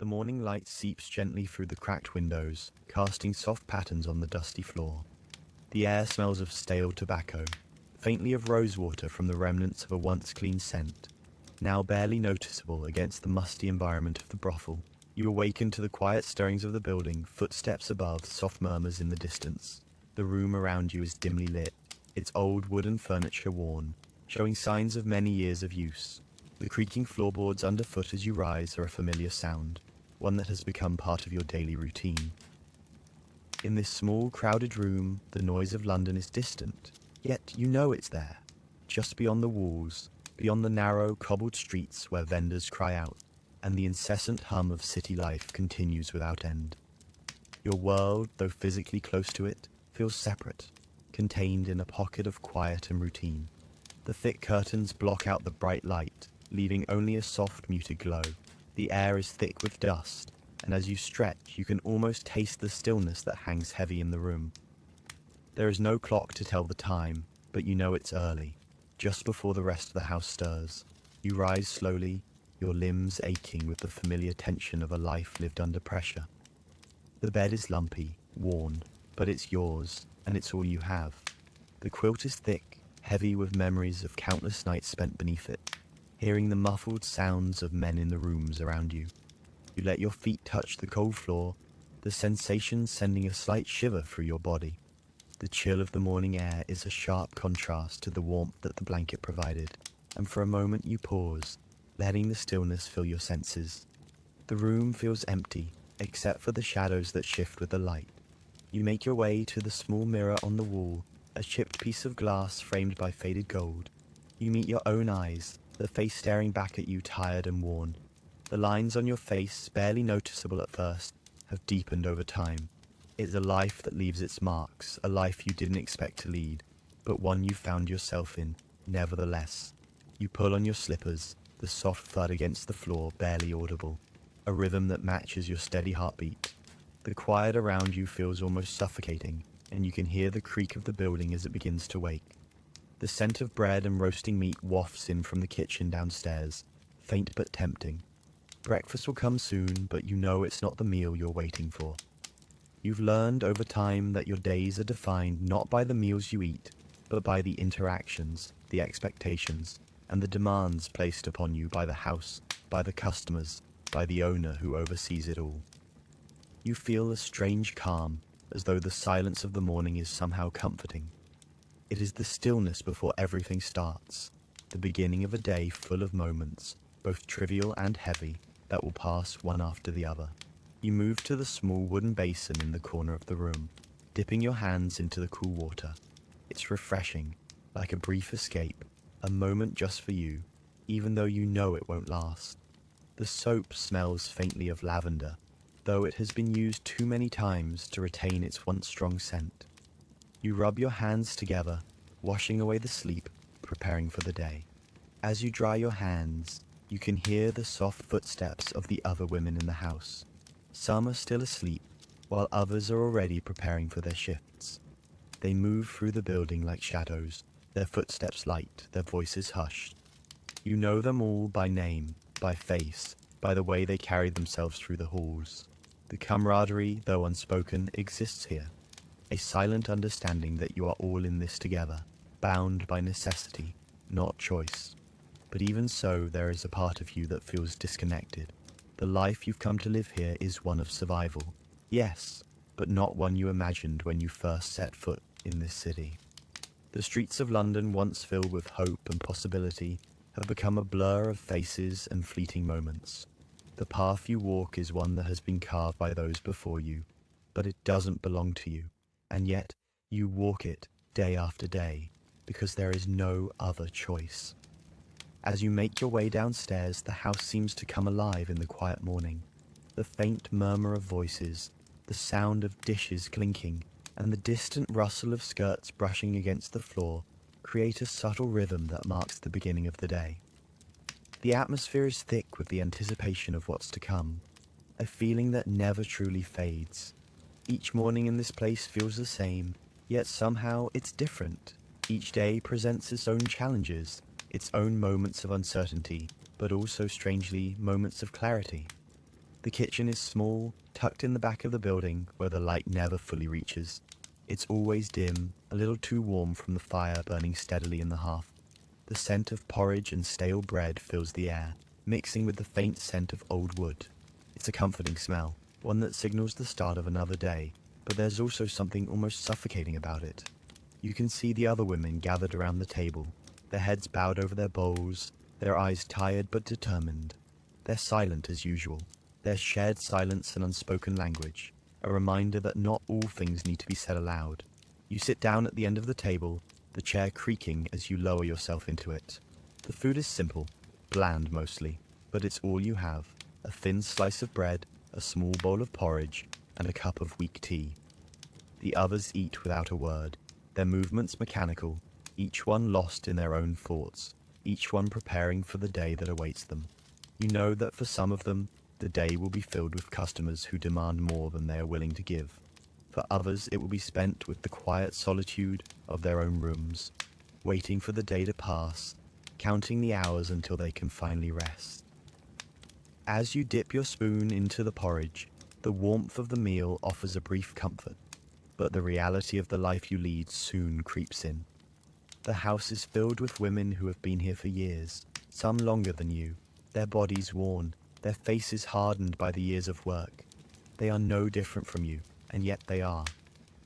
The morning light seeps gently through the cracked windows, casting soft patterns on the dusty floor. The air smells of stale tobacco, faintly of rosewater from the remnants of a once clean scent, now barely noticeable against the musty environment of the brothel. You awaken to the quiet stirrings of the building, footsteps above, soft murmurs in the distance. The room around you is dimly lit, its old wooden furniture worn, showing signs of many years of use. The creaking floorboards underfoot as you rise are a familiar sound, one that has become part of your daily routine. In this small, crowded room, the noise of London is distant, yet you know it's there, just beyond the walls, beyond the narrow, cobbled streets where vendors cry out, and the incessant hum of city life continues without end. Your world, though physically close to it, feels separate, contained in a pocket of quiet and routine. The thick curtains block out the bright light, leaving only a soft, muted glow. The air is thick with dust, and as you stretch, you can almost taste the stillness that hangs heavy in the room. There is no clock to tell the time, but you know it's early, just before the rest of the house stirs. You rise slowly, your limbs aching with the familiar tension of a life lived under pressure. The bed is lumpy, worn, but it's yours, and it's all you have. The quilt is thick, heavy with memories of countless nights spent beneath it, hearing the muffled sounds of men in the rooms around you. You let your feet touch the cold floor, the sensation sending a slight shiver through your body. The chill of the morning air is a sharp contrast to the warmth that the blanket provided, and for a moment you pause, letting the stillness fill your senses. The room feels empty, except for the shadows that shift with the light. You make your way to the small mirror on the wall, a chipped piece of glass framed by faded gold. You meet your own eyes, the face staring back at you tired and worn. The lines on your face, barely noticeable at first, have deepened over time. It's a life that leaves its marks, a life you didn't expect to lead, but one you found yourself in, nevertheless. You pull on your slippers, the soft thud against the floor barely audible, a rhythm that matches your steady heartbeat. The quiet around you feels almost suffocating, and you can hear the creak of the building as it begins to wake. The scent of bread and roasting meat wafts in from the kitchen downstairs, faint but tempting. Breakfast will come soon, but you know it's not the meal you're waiting for. You've learned over time that your days are defined not by the meals you eat, but by the interactions, the expectations, and the demands placed upon you by the house, by the customers, by the owner who oversees it all. You feel a strange calm, as though the silence of the morning is somehow comforting. It is the stillness before everything starts, the beginning of a day full of moments, both trivial and heavy, that will pass one after the other. You move to the small wooden basin in the corner of the room, dipping your hands into the cool water. It's refreshing, like a brief escape, a moment just for you, even though you know it won't last. The soap smells faintly of lavender, though it has been used too many times to retain its once strong scent. You rub your hands together, washing away the sleep, preparing for the day. As you dry your hands, you can hear the soft footsteps of the other women in the house. Some are still asleep, while others are already preparing for their shifts. They move through the building like shadows, their footsteps light, their voices hushed. You know them all by name, by face, by the way they carry themselves through the halls. The camaraderie, though unspoken, exists here, a silent understanding that you are all in this together, bound by necessity, not choice. But even so, there is a part of you that feels disconnected. The life you've come to live here is one of survival. Yes, but not one you imagined when you first set foot in this city. The streets of London, once filled with hope and possibility, have become a blur of faces and fleeting moments. The path you walk is one that has been carved by those before you, but it doesn't belong to you, and yet you walk it day after day, because there is no other choice. As you make your way downstairs, the house seems to come alive in the quiet morning. The faint murmur of voices, the sound of dishes clinking, and the distant rustle of skirts brushing against the floor create a subtle rhythm that marks the beginning of the day. The atmosphere is thick with the anticipation of what's to come, a feeling that never truly fades. Each morning in this place feels the same, yet somehow it's different. Each day presents its own challenges, its own moments of uncertainty, but also, strangely, moments of clarity. The kitchen is small, tucked in the back of the building where the light never fully reaches. It's always dim, a little too warm from the fire burning steadily in the hearth. The scent of porridge and stale bread fills the air, mixing with the faint scent of old wood. It's a comforting smell, one that signals the start of another day, but there's also something almost suffocating about it. You can see the other women gathered around the table, their heads bowed over their bowls, their eyes tired but determined. They're silent as usual, their shared silence and unspoken language, a reminder that not all things need to be said aloud. You sit down at the end of the table, the chair creaking as you lower yourself into it. The food is simple, bland mostly, but it's all you have. A thin slice of bread, a small bowl of porridge, and a cup of weak tea. The others eat without a word, their movements mechanical, each one lost in their own thoughts, each one preparing for the day that awaits them. You know that for some of them, the day will be filled with customers who demand more than they are willing to give. For others, it will be spent with the quiet solitude of their own rooms, waiting for the day to pass, counting the hours until they can finally rest. As you dip your spoon into the porridge, the warmth of the meal offers a brief comfort, but the reality of the life you lead soon creeps in. The house is filled with women who have been here for years, some longer than you, their bodies worn, their faces hardened by the years of work. They are no different from you, and yet they are.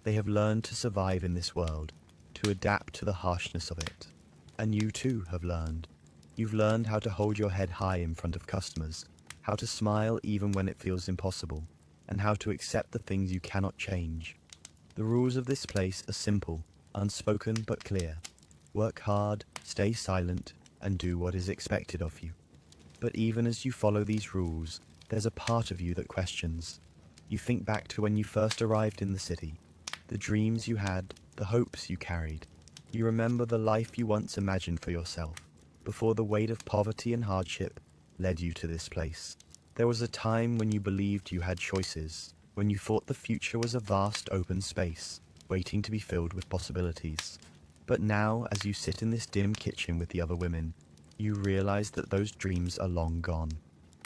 They have learned to survive in this world, to adapt to the harshness of it. And you too have learned. You've learned how to hold your head high in front of customers, how to smile even when it feels impossible, and how to accept the things you cannot change. The rules of this place are simple, unspoken but clear. Work hard, stay silent, and do what is expected of you. But even as you follow these rules, there's a part of you that questions. You think back to when you first arrived in the city, the dreams you had, the hopes you carried. You remember the life you once imagined for yourself, before the weight of poverty and hardship led you to this place. There was a time when you believed you had choices, when you thought the future was a vast open space, waiting to be filled with possibilities. But now, as you sit in this dim kitchen with the other women, you realize that those dreams are long gone.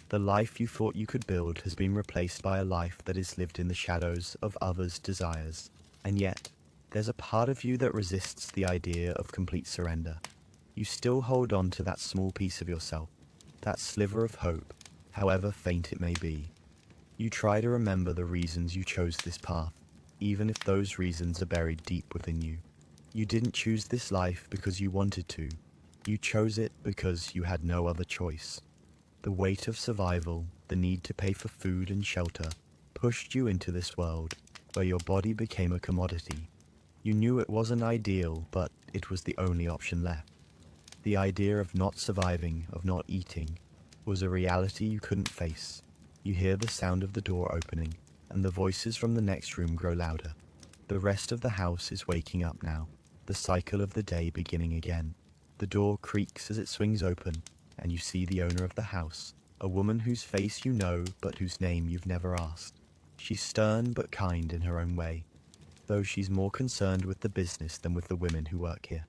The life you thought you could build has been replaced by a life that is lived in the shadows of others' desires. And yet, there's a part of you that resists the idea of complete surrender. You still hold on to that small piece of yourself, that sliver of hope, however faint it may be. You try to remember the reasons you chose this path, even if those reasons are buried deep within you. You didn't choose this life because you wanted to. You chose it because you had no other choice. The weight of survival, the need to pay for food and shelter, pushed you into this world, where your body became a commodity. You knew it wasn't ideal, but it was the only option left. The idea of not surviving, of not eating, was a reality you couldn't face. You hear the sound of the door opening, and the voices from the next room grow louder. The rest of the house is waking up now, the cycle of the day beginning again. The door creaks as it swings open, and you see the owner of the house, a woman whose face you know but whose name you've never asked. She's stern but kind in her own way, though she's more concerned with the business than with the women who work here.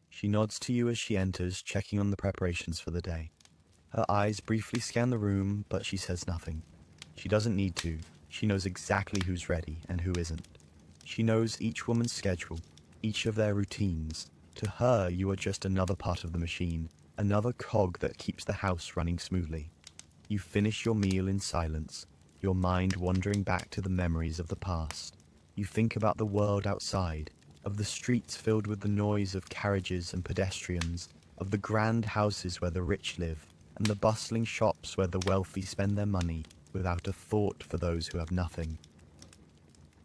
She nods to you as she enters, checking on the preparations for the day. Her eyes briefly scan the room, but she says nothing. She doesn't need to. She knows exactly who's ready and who isn't. She knows each woman's schedule, each of their routines. To her, you are just another part of the machine, another cog that keeps the house running smoothly. You finish your meal in silence, your mind wandering back to the memories of the past. You think about the world outside, of the streets filled with the noise of carriages and pedestrians, of the grand houses where the rich live, and the bustling shops where the wealthy spend their money without a thought for those who have nothing.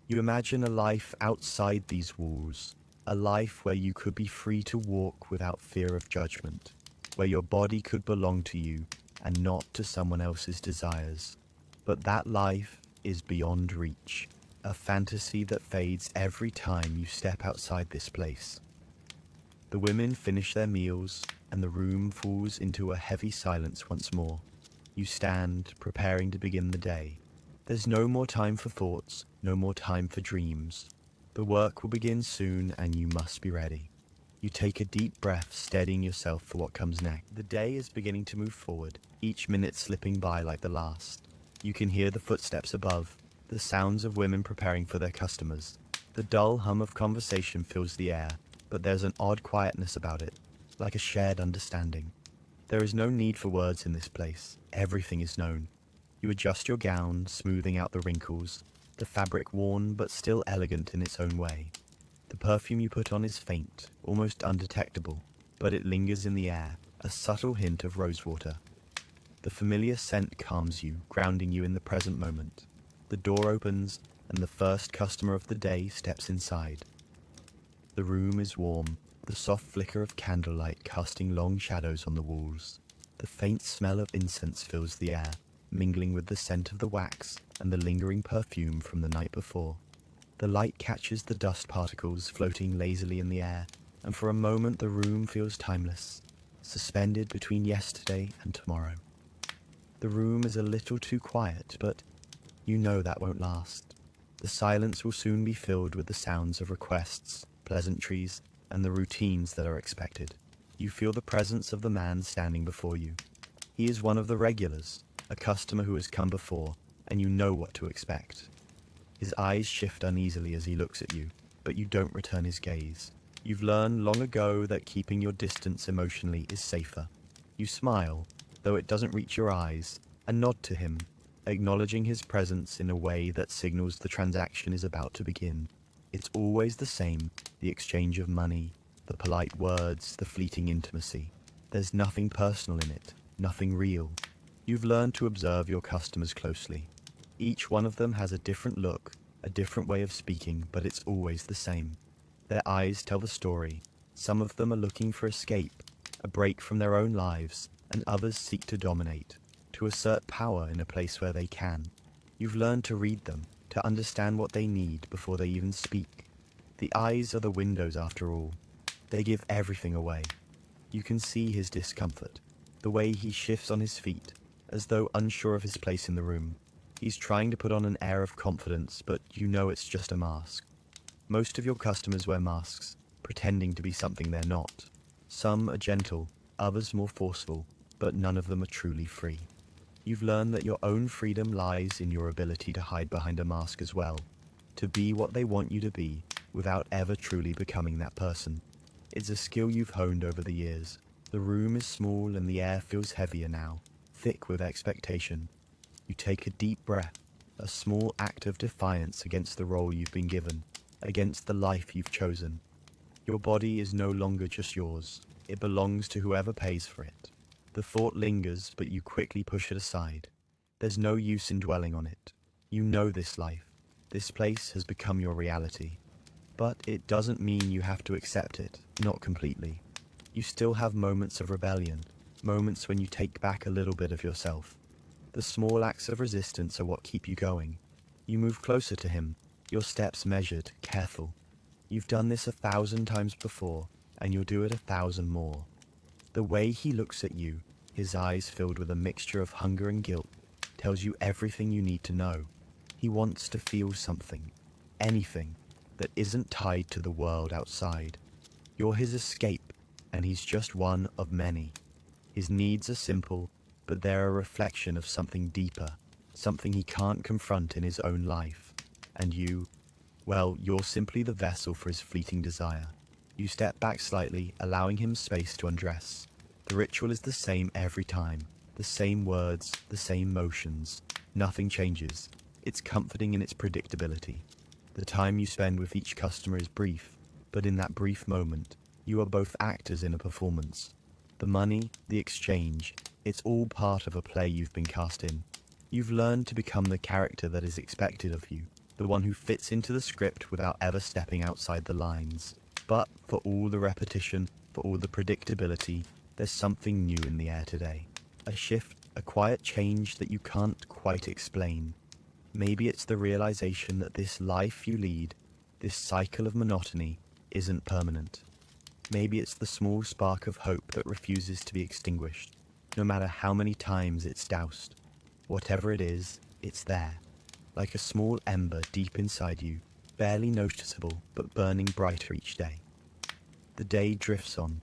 You imagine a life outside these walls, a life where you could be free to walk without fear of judgment, where your body could belong to you and not to someone else's desires. But that life is beyond reach, a fantasy that fades every time you step outside this place. The women finish their meals, and the room falls into a heavy silence once more. You stand, preparing to begin the day. There's no more time for thoughts, no more time for dreams. The work will begin soon, and you must be ready. You take a deep breath, steadying yourself for what comes next. The day is beginning to move forward, each minute slipping by like the last. You can hear the footsteps above, the sounds of women preparing for their customers. The dull hum of conversation fills the air, but there's an odd quietness about it, like a shared understanding. There is no need for words in this place. Everything is known. You adjust your gown, smoothing out the wrinkles, the fabric worn but still elegant in its own way. The perfume you put on is faint, almost undetectable, but it lingers in the air, a subtle hint of rosewater. The familiar scent calms you, grounding you in the present moment. The door opens, and the first customer of the day steps inside. The room is warm, the soft flicker of candlelight casting long shadows on the walls. The faint smell of incense fills the air, mingling with the scent of the wax and the lingering perfume from the night before. The light catches the dust particles floating lazily in the air, and for a moment the room feels timeless, suspended between yesterday and tomorrow. The room is a little too quiet, but you know that won't last. The silence will soon be filled with the sounds of requests, pleasantries, and the routines that are expected. You feel the presence of the man standing before you. He is one of the regulars, a customer who has come before, and you know what to expect. His eyes shift uneasily as he looks at you, but you don't return his gaze. You've learned long ago that keeping your distance emotionally is safer. You smile, though it doesn't reach your eyes, and nod to him, acknowledging his presence in a way that signals the transaction is about to begin. It's always the same, the exchange of money, the polite words, the fleeting intimacy. There's nothing personal in it, nothing real. You've learned to observe your customers closely. Each one of them has a different look, a different way of speaking, but it's always the same. Their eyes tell the story. Some of them are looking for escape, a break from their own lives, and others seek to dominate, to assert power in a place where they can. You've learned to read them, to understand what they need before they even speak. The eyes are the windows after all. They give everything away. You can see his discomfort, the way he shifts on his feet, as though unsure of his place in the room. He's trying to put on an air of confidence, but you know it's just a mask. Most of your customers wear masks, pretending to be something they're not. Some are gentle, others more forceful, but none of them are truly free. You've learned that your own freedom lies in your ability to hide behind a mask as well, to be what they want you to be without ever truly becoming that person. It's a skill you've honed over the years. The room is small and the air feels heavier now, thick with expectation. You take a deep breath, a small act of defiance against the role you've been given, against the life you've chosen. Your body is no longer just yours. It belongs to whoever pays for it. The thought lingers, but you quickly push it aside. There's no use in dwelling on it. You know this life. This place has become your reality. But it doesn't mean you have to accept it, not completely. You still have moments of rebellion, moments when you take back a little bit of yourself. The small acts of resistance are what keep you going. You move closer to him, your steps measured, careful. You've done this 1,000 times before, and you'll do it 1,000 more. The way he looks at you, his eyes filled with a mixture of hunger and guilt, tells you everything you need to know. He wants to feel something, anything, that isn't tied to the world outside. You're his escape, and he's just one of many. His needs are simple, but they're a reflection of something deeper, something he can't confront in his own life. And you, well, you're simply the vessel for his fleeting desire. You step back slightly, allowing him space to undress. The ritual is the same every time. The same words, the same motions. Nothing changes. It's comforting in its predictability. The time you spend with each customer is brief, but in that brief moment, you are both actors in a performance. The money, the exchange, it's all part of a play you've been cast in. You've learned to become the character that is expected of you, the one who fits into the script without ever stepping outside the lines. But for all the repetition, for all the predictability, there's something new in the air today. A shift, a quiet change that you can't quite explain. Maybe it's the realization that this life you lead, this cycle of monotony, isn't permanent. Maybe it's the small spark of hope that refuses to be extinguished, no matter how many times it's doused. Whatever it is, it's there, like a small ember deep inside you, barely noticeable but burning brighter each day. The day drifts on,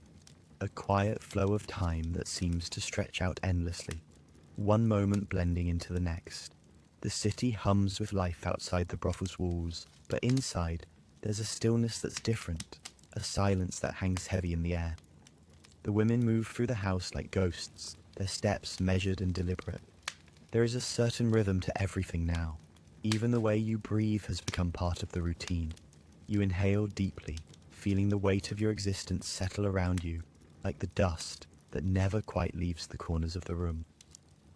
a quiet flow of time that seems to stretch out endlessly, one moment blending into the next. The city hums with life outside the brothel's walls, but inside, there's a stillness that's different, a silence that hangs heavy in the air. The women move through the house like ghosts, their steps measured and deliberate. There is a certain rhythm to everything now. Even the way you breathe has become part of the routine. You inhale deeply, feeling the weight of your existence settle around you, like the dust that never quite leaves the corners of the room.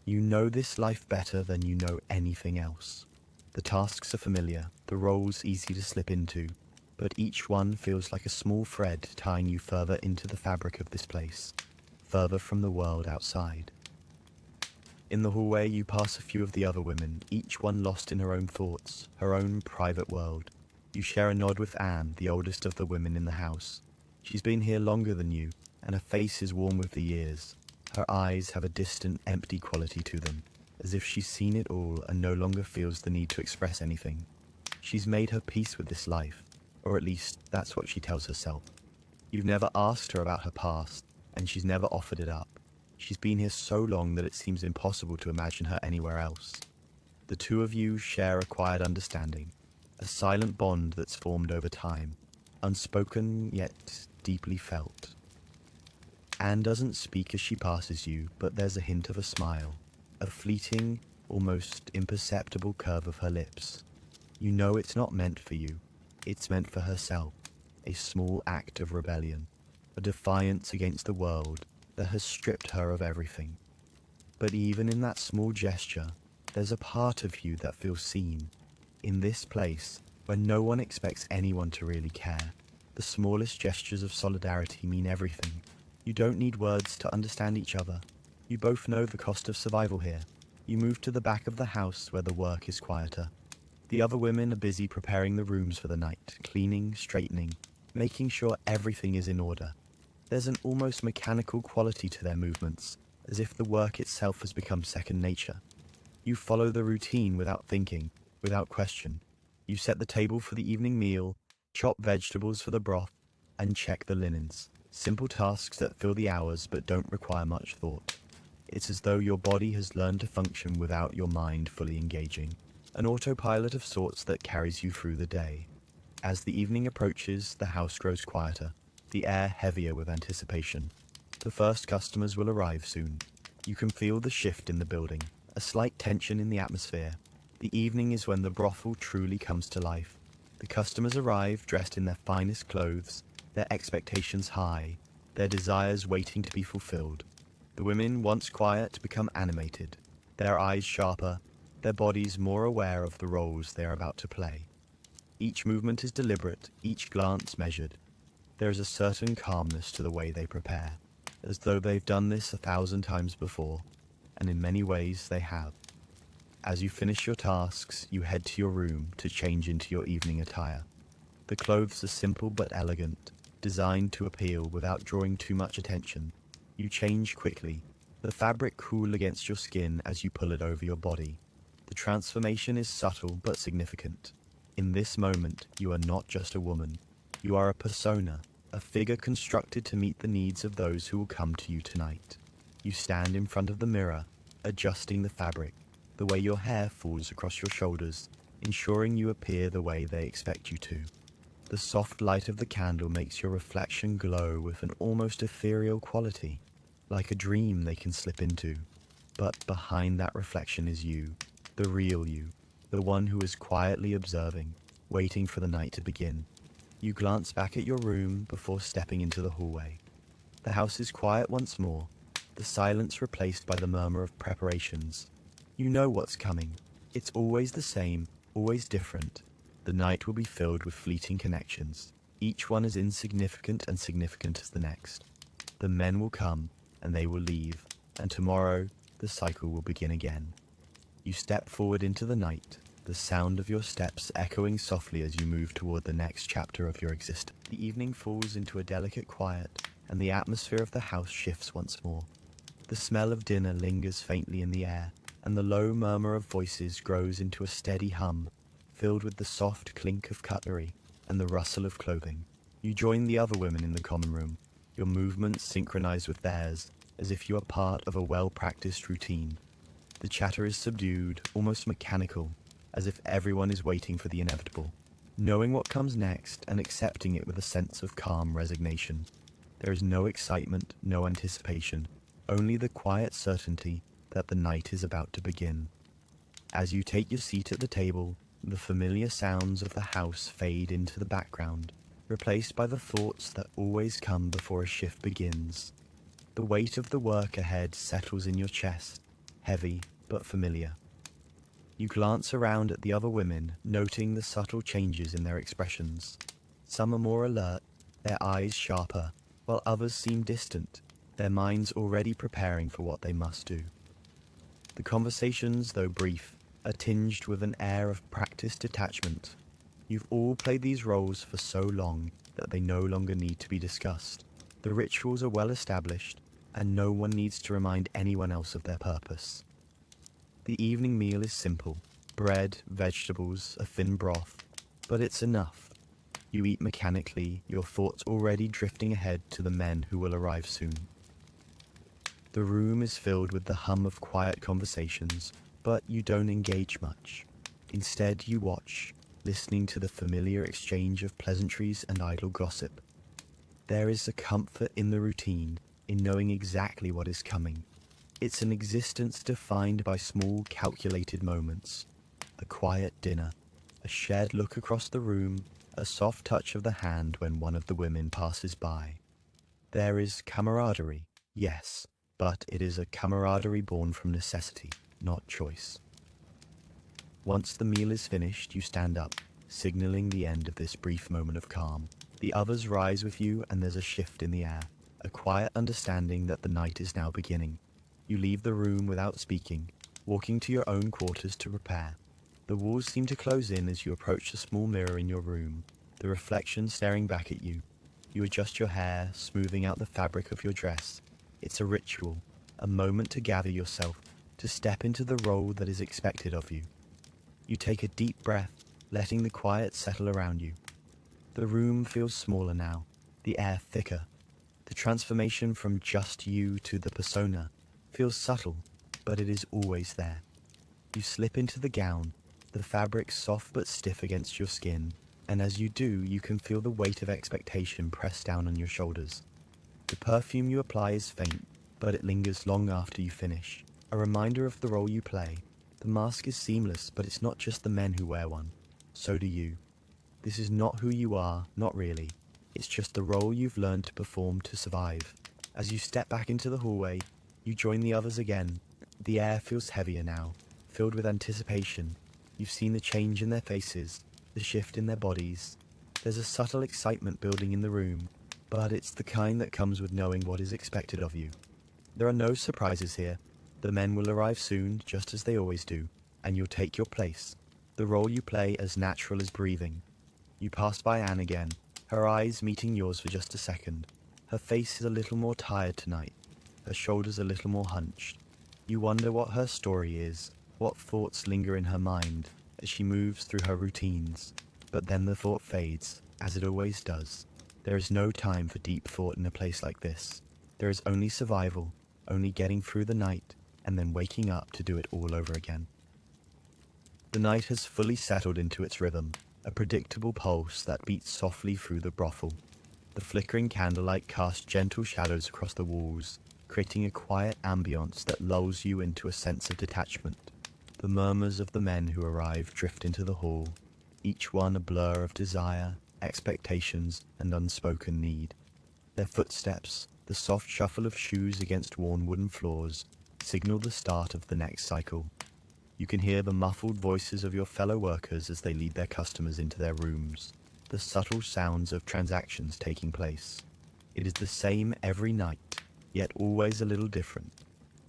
You know this life better than you know anything else. The tasks are familiar, the roles easy to slip into, but each one feels like a small thread tying you further into the fabric of this place, further from the world outside. In the hallway you pass a few of the other women, each one lost in her own thoughts, her own private world. You share a nod with Anne, the oldest of the women in the house. She's been here longer than you, and her face is worn with the years. Her eyes have a distant, empty quality to them, as if she's seen it all and no longer feels the need to express anything. She's made her peace with this life, or at least that's what she tells herself. You've never asked her about her past, and she's never offered it up. She's been here so long that it seems impossible to imagine her anywhere else. The two of you share a quiet understanding, a silent bond that's formed over time, unspoken yet deeply felt. Anne doesn't speak as she passes you, but there's a hint of a smile, a fleeting, almost imperceptible curve of her lips. You know it's not meant for you, it's meant for herself, a small act of rebellion, a defiance against the world that has stripped her of everything. But even in that small gesture, there's a part of you that feels seen. In this place, where no one expects anyone to really care, the smallest gestures of solidarity mean everything. You don't need words to understand each other. You both know the cost of survival here. You move to the back of the house where the work is quieter. The other women are busy preparing the rooms for the night, cleaning, straightening, making sure everything is in order. There's an almost mechanical quality to their movements, as if the work itself has become second nature. You follow the routine without thinking, without question. You set the table for the evening meal, chop vegetables for the broth, and check the linens. Simple tasks that fill the hours but don't require much thought. It's as though your body has learned to function without your mind fully engaging, an autopilot of sorts that carries you through the day. As the evening approaches, the house grows quieter, the air heavier with anticipation. The first customers will arrive soon. You can feel the shift in the building, a slight tension in the atmosphere. The evening is when the brothel truly comes to life. The customers arrive dressed in their finest clothes, their expectations high, their desires waiting to be fulfilled. The women, once quiet, become animated, their eyes sharper, their bodies more aware of the roles they are about to play. Each movement is deliberate, each glance measured. There is a certain calmness to the way they prepare, as though they've done this 1,000 times before, and in many ways they have. As you finish your tasks, you head to your room to change into your evening attire. The clothes are simple but elegant, designed to appeal without drawing too much attention. You change quickly, the fabric cool against your skin as you pull it over your body. The transformation is subtle but significant. In this moment, you are not just a woman. You are a persona, a figure constructed to meet the needs of those who will come to you tonight. You stand in front of the mirror, adjusting the fabric, the way your hair falls across your shoulders, ensuring you appear the way they expect you to. The soft light of the candle makes your reflection glow with an almost ethereal quality, like a dream they can slip into. But behind that reflection is you, the real you, the one who is quietly observing, waiting for the night to begin. You glance back at your room before stepping into the hallway. The house is quiet once more, the silence replaced by the murmur of preparations. You know what's coming. It's always the same, always different. The night will be filled with fleeting connections, each one as insignificant and significant as the next. The men will come, and they will leave, and tomorrow the cycle will begin again. You step forward into the night, the sound of your steps echoing softly as you move toward the next chapter of your existence. The evening falls into a delicate quiet, and the atmosphere of the house shifts once more. The smell of dinner lingers faintly in the air, and the low murmur of voices grows into a steady hum, filled with the soft clink of cutlery and the rustle of clothing. You join the other women in the common room, your movements synchronized with theirs, as if you are part of a well-practiced routine. The chatter is subdued, almost mechanical, as if everyone is waiting for the inevitable, knowing what comes next and accepting it with a sense of calm resignation. There is no excitement, no anticipation, only the quiet certainty that the night is about to begin. As you take your seat at the table, the familiar sounds of the house fade into the background, replaced by the thoughts that always come before a shift begins. The weight of the work ahead settles in your chest, heavy but familiar. You glance around at the other women, noting the subtle changes in their expressions. Some are more alert, their eyes sharper, while others seem distant, their minds already preparing for what they must do. The conversations, though brief, are tinged with an air of practiced detachment. You've all played these roles for so long that they no longer need to be discussed. The rituals are well established, and no one needs to remind anyone else of their purpose. The evening meal is simple: bread, vegetables, a thin broth, but it's enough. You eat mechanically, your thoughts already drifting ahead to the men who will arrive soon. The room is filled with the hum of quiet conversations, but you don't engage much. Instead, you watch, listening to the familiar exchange of pleasantries and idle gossip. There is a comfort in the routine, in knowing exactly what is coming. It's an existence defined by small, calculated moments. A quiet dinner, a shared look across the room, a soft touch of the hand when one of the women passes by. There is camaraderie, yes, but it is a camaraderie born from necessity, not choice. Once the meal is finished, you stand up, signaling the end of this brief moment of calm. The others rise with you, and there's a shift in the air, a quiet understanding that the night is now beginning. You leave the room without speaking, walking to your own quarters to prepare. The walls seem to close in as you approach the small mirror in your room, the reflection staring back at you. You adjust your hair, smoothing out the fabric of your dress. It's a ritual, a moment to gather yourself, to step into the role that is expected of you. You take a deep breath, letting the quiet settle around you. The room feels smaller now, the air thicker. The transformation from just you to the persona feels subtle, but it is always there. You slip into the gown, the fabric soft but stiff against your skin, and as you do, you can feel the weight of expectation press down on your shoulders. The perfume you apply is faint, but it lingers long after you finish, a reminder of the role you play. The mask is seamless, but it's not just the men who wear one. So do you. This is not who you are, not really. It's just the role you've learned to perform to survive. As you step back into the hallway, you join the others again. The air feels heavier now, filled with anticipation. You've seen the change in their faces, the shift in their bodies. There's a subtle excitement building in the room, but it's the kind that comes with knowing what is expected of you. There are no surprises here. The men will arrive soon, just as they always do, and you'll take your place, the role you play as natural as breathing. You pass by Anne again, her eyes meeting yours for just a second. Her face is a little more tired tonight, her shoulders a little more hunched. You wonder what her story is, what thoughts linger in her mind as she moves through her routines. But then the thought fades, as it always does. There is no time for deep thought in a place like this. There is only survival, only getting through the night, and then waking up to do it all over again. The night has fully settled into its rhythm, a predictable pulse that beats softly through the brothel. The flickering candlelight casts gentle shadows across the walls, creating a quiet ambience that lulls you into a sense of detachment. The murmurs of the men who arrive drift into the hall, each one a blur of desire, expectations, and unspoken need. Their footsteps, the soft shuffle of shoes against worn wooden floors, signal the start of the next cycle. You can hear the muffled voices of your fellow workers as they lead their customers into their rooms, the subtle sounds of transactions taking place. It is the same every night, yet always a little different.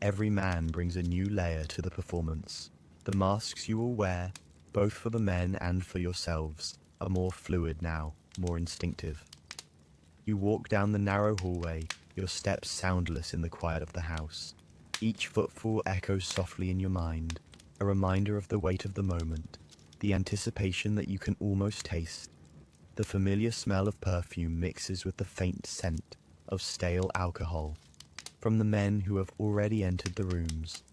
Every man brings a new layer to the performance. The masks you will wear, both for the men and for yourselves, are more fluid now, more instinctive. You walk down the narrow hallway, your steps soundless in the quiet of the house. Each footfall echoes softly in your mind, a reminder of the weight of the moment, the anticipation that you can almost taste. The familiar smell of perfume mixes with the faint scent of stale alcohol from the men who have already entered the rooms.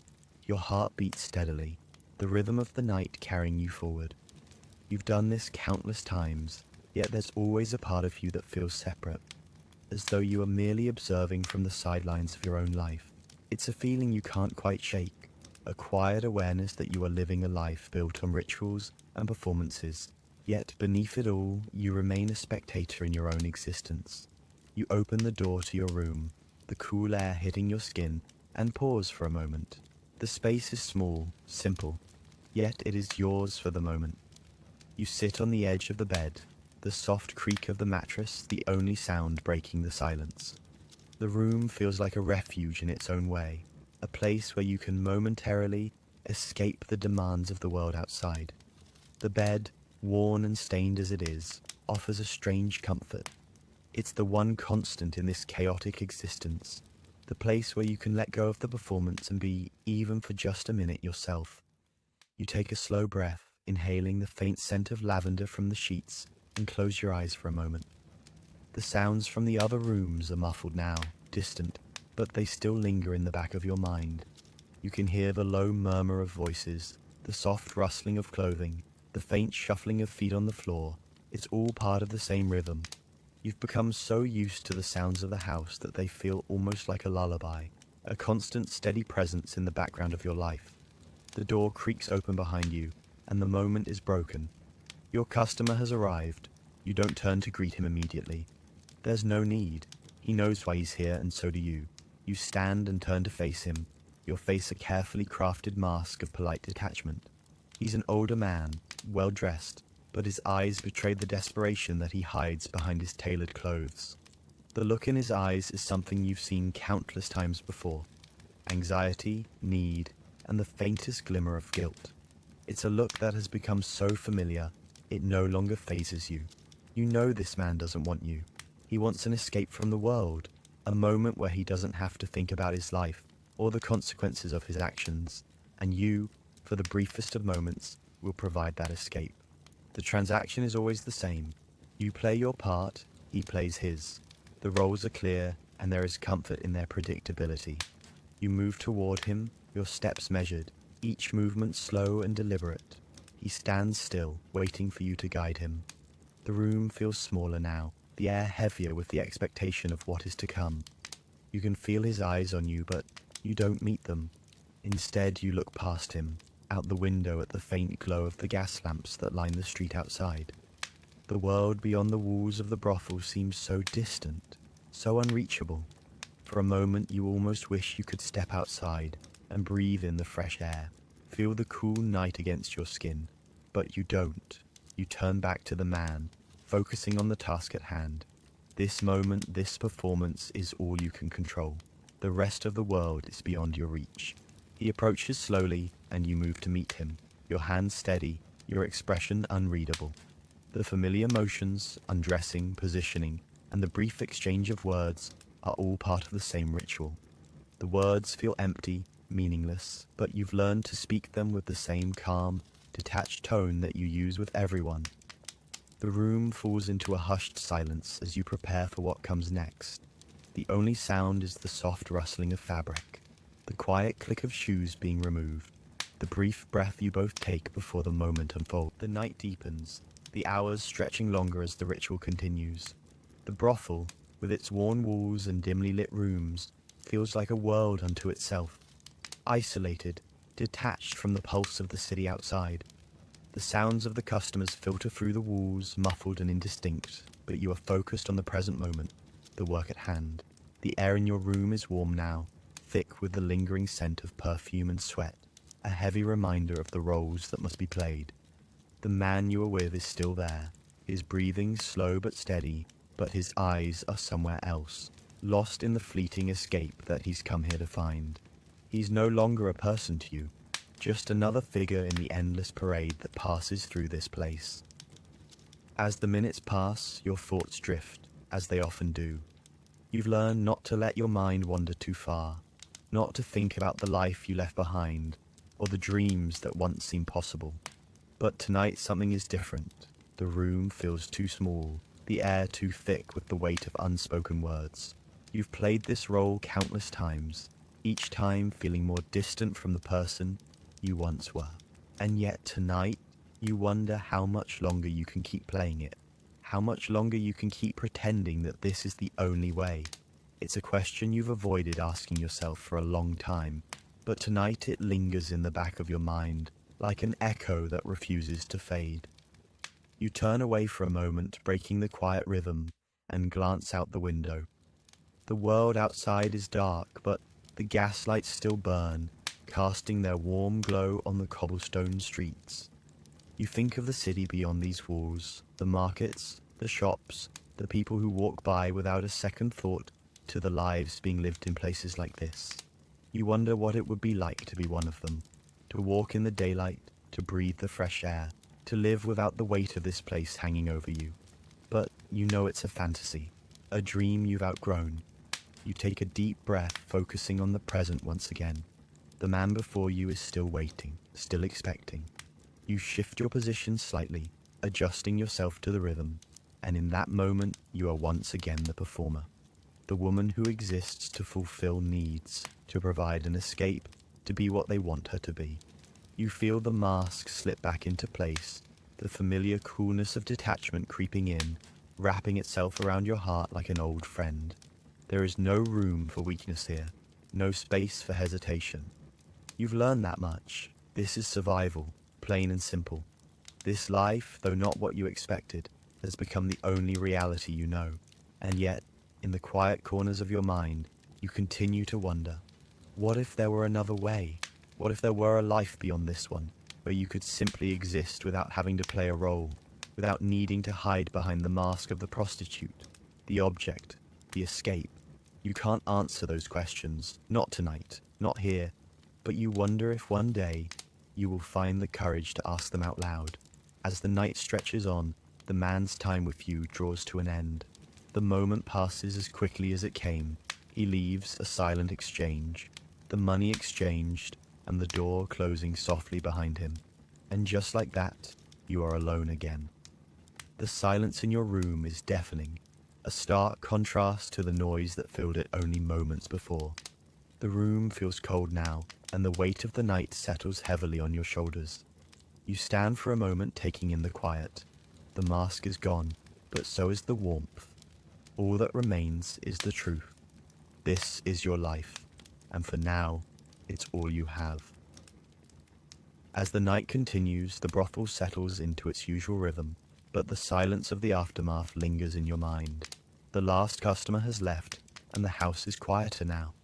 Your heart beats steadily, the rhythm of the night carrying you forward. You've done this countless times, yet there's always a part of you that feels separate, as though you are merely observing from the sidelines of your own life. It's a feeling you can't quite shake, a quiet awareness that you are living a life built on rituals and performances, yet beneath it all, you remain a spectator in your own existence. You open the door to your room, the cool air hitting your skin, and pause for a moment. The space is small, simple, yet it is yours for the moment. You sit on the edge of the bed, the soft creak of the mattress the only sound breaking the silence. The room feels like a refuge in its own way, a place where you can momentarily escape the demands of the world outside. The bed, worn and stained as it is, offers a strange comfort. It's the one constant in this chaotic existence, the place where you can let go of the performance and be, even for just a minute, yourself. You take a slow breath, inhaling the faint scent of lavender from the sheets, and close your eyes for a moment. The sounds from the other rooms are muffled now, distant, but they still linger in the back of your mind. You can hear the low murmur of voices, the soft rustling of clothing, the faint shuffling of feet on the floor. It's all part of the same rhythm. You've become so used to the sounds of the house that they feel almost like a lullaby, a constant steady presence in the background of your life. The door creaks open behind you, and the moment is broken. Your customer has arrived. You don't turn to greet him immediately. There's no need. He knows why he's here, and so do you. You stand and turn to face him, your face a carefully crafted mask of polite detachment. He's an older man, well-dressed, but his eyes betray the desperation that he hides behind his tailored clothes. The look in his eyes is something you've seen countless times before. Anxiety, need, and the faintest glimmer of guilt. It's a look that has become so familiar, it no longer phases you. You know this man doesn't want you. He wants an escape from the world, a moment where he doesn't have to think about his life or the consequences of his actions, and you, for the briefest of moments, will provide that escape. The transaction is always the same. You play your part, he plays his. The roles are clear, and there is comfort in their predictability. You move toward him, your steps measured, each movement slow and deliberate. He stands still, waiting for you to guide him. The room feels smaller now, the air heavier with the expectation of what is to come. You can feel his eyes on you, but you don't meet them. Instead, you look past him, out the window at the faint glow of the gas lamps that line the street outside. The world beyond the walls of the brothel seems so distant, so unreachable. For a moment, you almost wish you could step outside and breathe in the fresh air, feel the cool night against your skin. But you don't. You turn back to the man, focusing on the task at hand. This moment, this performance is all you can control. The rest of the world is beyond your reach. He approaches slowly, and you move to meet him, your hands steady, your expression unreadable. The familiar motions, undressing, positioning, and the brief exchange of words are all part of the same ritual. The words feel empty, meaningless, but you've learned to speak them with the same calm, detached tone that you use with everyone. The room falls into a hushed silence as you prepare for what comes next. The only sound is the soft rustling of fabric, the quiet click of shoes being removed, the brief breath you both take before the moment unfolds. The night deepens, the hours stretching longer as the ritual continues. The brothel, with its worn walls and dimly lit rooms, feels like a world unto itself, isolated, detached from the pulse of the city outside. The sounds of the customers filter through the walls, muffled and indistinct, but you are focused on the present moment, the work at hand. The air in your room is warm now, thick with the lingering scent of perfume and sweat, a heavy reminder of the roles that must be played. The man you are with is still there, his breathing slow but steady, but his eyes are somewhere else, lost in the fleeting escape that he's come here to find. He's no longer a person to you, just another figure in the endless parade that passes through this place. As the minutes pass, your thoughts drift, as they often do. You've learned not to let your mind wander too far, not to think about the life you left behind, or the dreams that once seemed possible. But tonight something is different. The room feels too small, the air too thick with the weight of unspoken words. You've played this role countless times, each time feeling more distant from the person you once were. And yet tonight, you wonder how much longer you can keep playing it, how much longer you can keep pretending that this is the only way. It's a question you've avoided asking yourself for a long time, but tonight it lingers in the back of your mind, like an echo that refuses to fade. You turn away for a moment, breaking the quiet rhythm, and glance out the window. The world outside is dark, but the gaslights still burn, casting their warm glow on the cobblestone streets. You think of the city beyond these walls, the markets, the shops, the people who walk by without a second thought to the lives being lived in places like this. You wonder what it would be like to be one of them, to walk in the daylight, to breathe the fresh air, to live without the weight of this place hanging over you. But you know it's a fantasy, a dream you've outgrown. You take a deep breath, focusing on the present once again. The man before you is still waiting, still expecting. You shift your position slightly, adjusting yourself to the rhythm, and in that moment you are once again the performer. The woman who exists to fulfill needs, to provide an escape, to be what they want her to be. You feel the mask slip back into place, the familiar coolness of detachment creeping in, wrapping itself around your heart like an old friend. There is no room for weakness here, no space for hesitation. You've learned that much. This is survival, plain and simple. This life, though not what you expected, has become the only reality you know. And yet, in the quiet corners of your mind, you continue to wonder, what if there were another way? What if there were a life beyond this one, where you could simply exist without having to play a role, without needing to hide behind the mask of the prostitute, the object, the escape? You can't answer those questions, not tonight, not here, but you wonder if one day you will find the courage to ask them out loud. As the night stretches on, the man's time with you draws to an end. The moment passes as quickly as it came. He leaves, a silent exchange, the money exchanged, and the door closing softly behind him. And just like that, you are alone again. The silence in your room is deafening, a stark contrast to the noise that filled it only moments before. The room feels cold now, and the weight of the night settles heavily on your shoulders. You stand for a moment, taking in the quiet. The mask is gone, but so is the warmth. All that remains is the truth. This is your life, and for now, it's all you have. As the night continues, the brothel settles into its usual rhythm, but the silence of the aftermath lingers in your mind. The last customer has left, and the house is quieter now.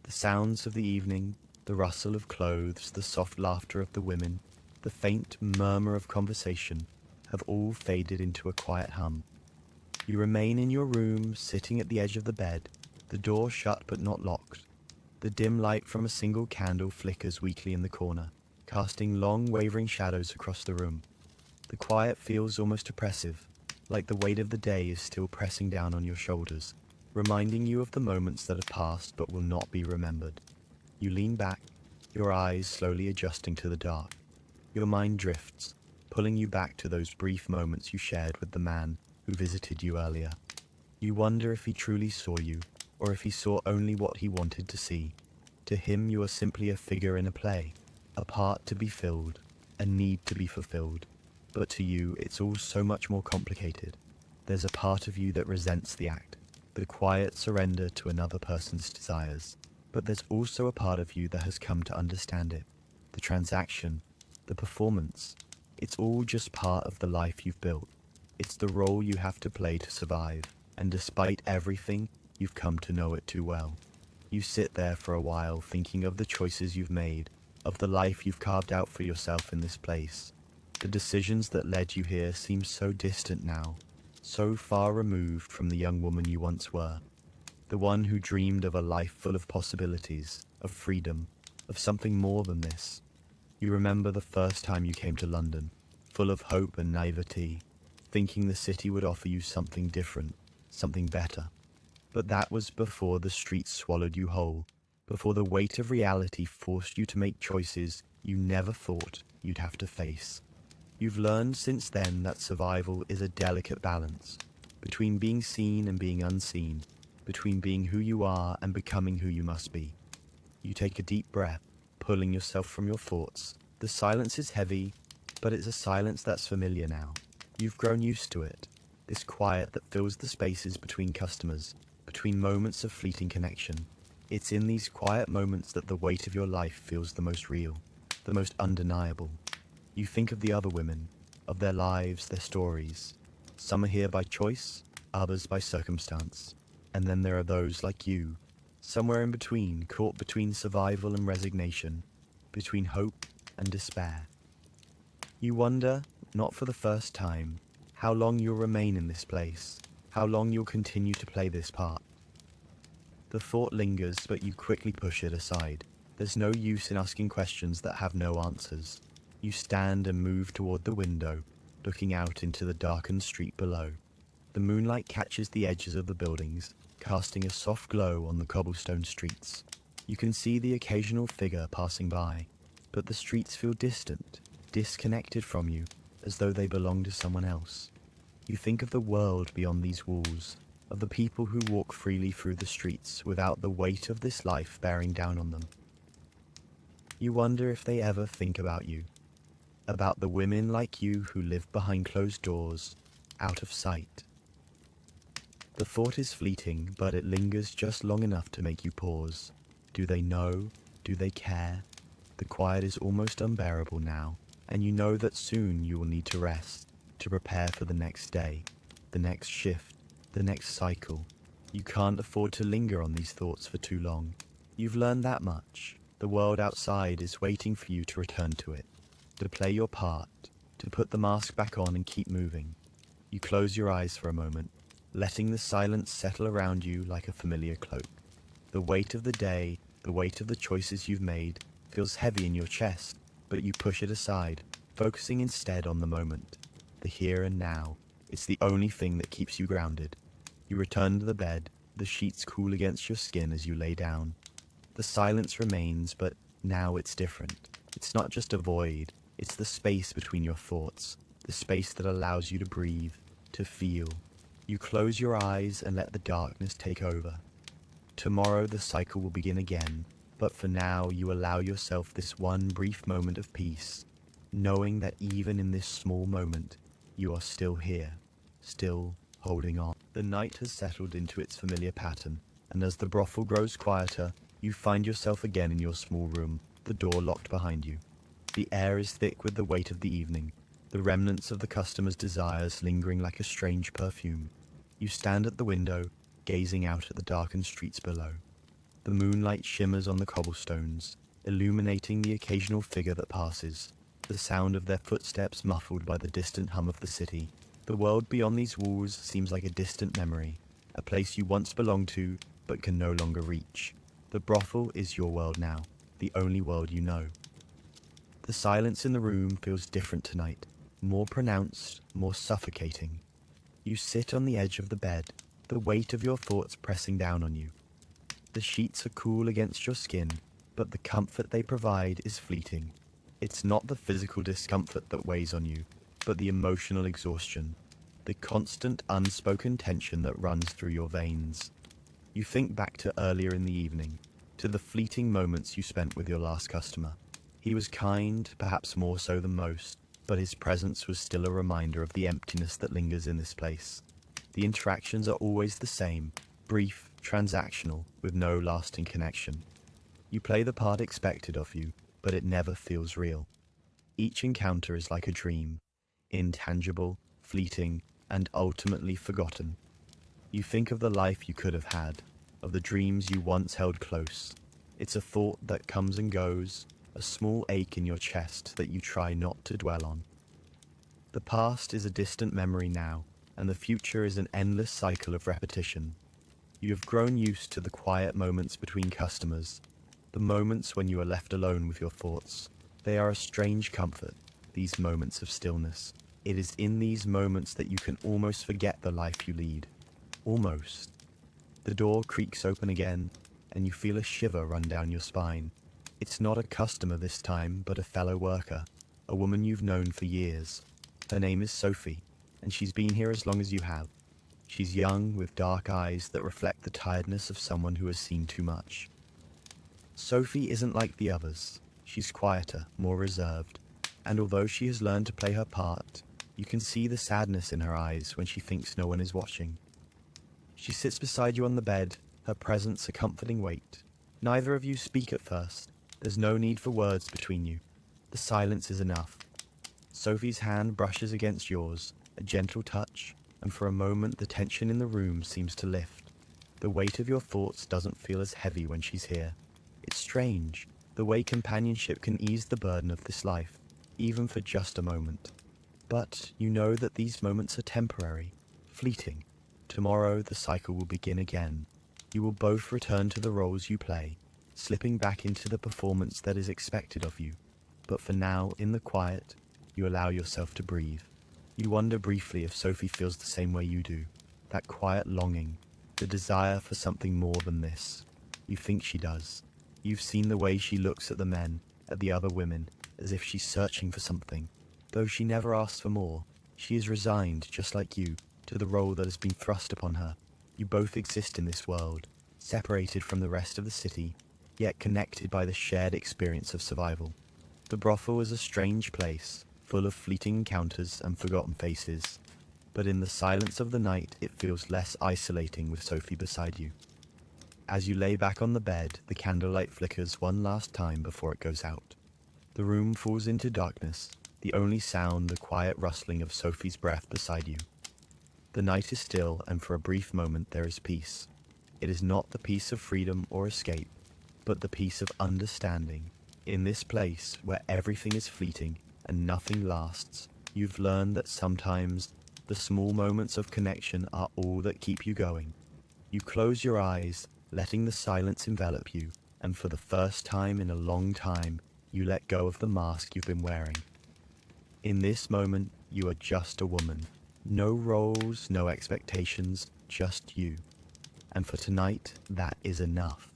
The sounds of the evening, the rustle of clothes, the soft laughter of the women, the faint murmur of conversation, have all faded into a quiet hum. You remain in your room, sitting at the edge of the bed, the door shut but not locked. The dim light from a single candle flickers weakly in the corner, casting long wavering shadows across the room. The quiet feels almost oppressive, like the weight of the day is still pressing down on your shoulders, reminding you of the moments that have passed but will not be remembered. You lean back, your eyes slowly adjusting to the dark. Your mind drifts, pulling you back to those brief moments you shared with the man who visited you earlier. You wonder if he truly saw you, or if he saw only what he wanted to see. To him you are simply a figure in a play, a part to be filled, a need to be fulfilled. But to you, it's all so much more complicated. There's a part of you that resents the act, the quiet surrender to another person's desires. But there's also a part of you that has come to understand it. The transaction, the performance, it's all just part of the life you've built. It's the role you have to play to survive, and despite everything, you've come to know it too well. You sit there for a while thinking of the choices you've made, of the life you've carved out for yourself in this place. The decisions that led you here seem so distant now, so far removed from the young woman you once were, the one who dreamed of a life full of possibilities, of freedom, of something more than this. You remember the first time you came to London, full of hope and naivety, thinking the city would offer you something different, something better. But that was before the streets swallowed you whole, before the weight of reality forced you to make choices you never thought you'd have to face. You've learned since then that survival is a delicate balance, between being seen and being unseen, between being who you are and becoming who you must be. You take a deep breath, pulling yourself from your thoughts. The silence is heavy, but it's a silence that's familiar now. You've grown used to it. This quiet that fills the spaces between customers, between moments of fleeting connection. It's in these quiet moments that the weight of your life feels the most real, the most undeniable. You think of the other women, of their lives, their stories. Some are here by choice, others by circumstance. And then there are those like you, somewhere in between, caught between survival and resignation, between hope and despair. You wonder, not for the first time, how long you'll remain in this place, how long you'll continue to play this part. The thought lingers, but you quickly push it aside. There's no use in asking questions that have no answers. You stand and move toward the window, looking out into the darkened street below. The moonlight catches the edges of the buildings, casting a soft glow on the cobblestone streets. You can see the occasional figure passing by, but the streets feel distant, disconnected from you, as though they belong to someone else. You think of the world beyond these walls, of the people who walk freely through the streets without the weight of this life bearing down on them. You wonder if they ever think about you, about the women like you who live behind closed doors, out of sight. The thought is fleeting, but it lingers just long enough to make you pause. Do they know? Do they care? The quiet is almost unbearable now, and you know that soon you will need to rest, to prepare for the next day, the next shift, the next cycle. You can't afford to linger on these thoughts for too long. You've learned that much. The world outside is waiting for you to return to it, to play your part, to put the mask back on and keep moving. You close your eyes for a moment, letting the silence settle around you like a familiar cloak. The weight of the day, the weight of the choices you've made, feels heavy in your chest, but you push it aside, focusing instead on the moment, the here and now. It's the only thing that keeps you grounded. You return to the bed, the sheets cool against your skin as you lay down. The silence remains, but now it's different. It's not just a void, it's the space between your thoughts, the space that allows you to breathe, to feel. You close your eyes and let the darkness take over. Tomorrow the cycle will begin again, but for now you allow yourself this one brief moment of peace, knowing that even in this small moment, you are still here, still holding on. The night has settled into its familiar pattern, and as the brothel grows quieter, you find yourself again in your small room, the door locked behind you. The air is thick with the weight of the evening, the remnants of the customer's desires lingering like a strange perfume. You stand at the window, gazing out at the darkened streets below. The moonlight shimmers on the cobblestones, illuminating the occasional figure that passes, the sound of their footsteps muffled by the distant hum of the city. The world beyond these walls seems like a distant memory, a place you once belonged to but can no longer reach. The brothel is your world now, the only world you know. The silence in the room feels different tonight, more pronounced, more suffocating. You sit on the edge of the bed, the weight of your thoughts pressing down on you. The sheets are cool against your skin, but the comfort they provide is fleeting. It's not the physical discomfort that weighs on you, but the emotional exhaustion, the constant unspoken tension that runs through your veins. You think back to earlier in the evening, to the fleeting moments you spent with your last customer. He was kind, perhaps more so than most, but his presence was still a reminder of the emptiness that lingers in this place. The interactions are always the same, brief, transactional, with no lasting connection. You play the part expected of you, but it never feels real. Each encounter is like a dream, intangible, fleeting, and ultimately forgotten. You think of the life you could have had, of the dreams you once held close. It's a thought that comes and goes, a small ache in your chest that you try not to dwell on. The past is a distant memory now, and the future is an endless cycle of repetition. You have grown used to the quiet moments between customers, the moments when you are left alone with your thoughts. They are a strange comfort, these moments of stillness. It is in these moments that you can almost forget the life you lead. Almost. The door creaks open again, and you feel a shiver run down your spine. It's not a customer this time, but a fellow worker, a woman you've known for years. Her name is Sophie, and she's been here as long as you have. She's young, with dark eyes that reflect the tiredness of someone who has seen too much. Sophie isn't like the others. She's quieter, more reserved, and although she has learned to play her part, you can see the sadness in her eyes when she thinks no one is watching. She sits beside you on the bed, her presence a comforting weight. Neither of you speak at first. There's no need for words between you. The silence is enough. Sophie's hand brushes against yours, a gentle touch, and for a moment the tension in the room seems to lift. The weight of your thoughts doesn't feel as heavy when she's here. It's strange, the way companionship can ease the burden of this life, even for just a moment. But you know that these moments are temporary, fleeting. Tomorrow the cycle will begin again. You will both return to the roles you play, slipping back into the performance that is expected of you. But for now, in the quiet, you allow yourself to breathe. You wonder briefly if Sophie feels the same way you do. That quiet longing, the desire for something more than this. You think she does. You've seen the way she looks at the men, at the other women, as if she's searching for something. Though she never asks for more, she is resigned, just like you, to the role that has been thrust upon her. You both exist in this world, separated from the rest of the city, yet connected by the shared experience of survival. The brothel is a strange place, full of fleeting encounters and forgotten faces, but in the silence of the night it feels less isolating with Sophie beside you. As you lay back on the bed, the candlelight flickers one last time before it goes out. The room falls into darkness, the only sound the quiet rustling of Sophie's breath beside you. The night is still, and for a brief moment there is peace. It is not the peace of freedom or escape, but the peace of understanding. In this place, where everything is fleeting and nothing lasts, you've learned that sometimes the small moments of connection are all that keep you going. You close your eyes, letting the silence envelop you, and for the first time in a long time, you let go of the mask you've been wearing. In this moment, you are just a woman. No roles, no expectations, just you. And for tonight, that is enough.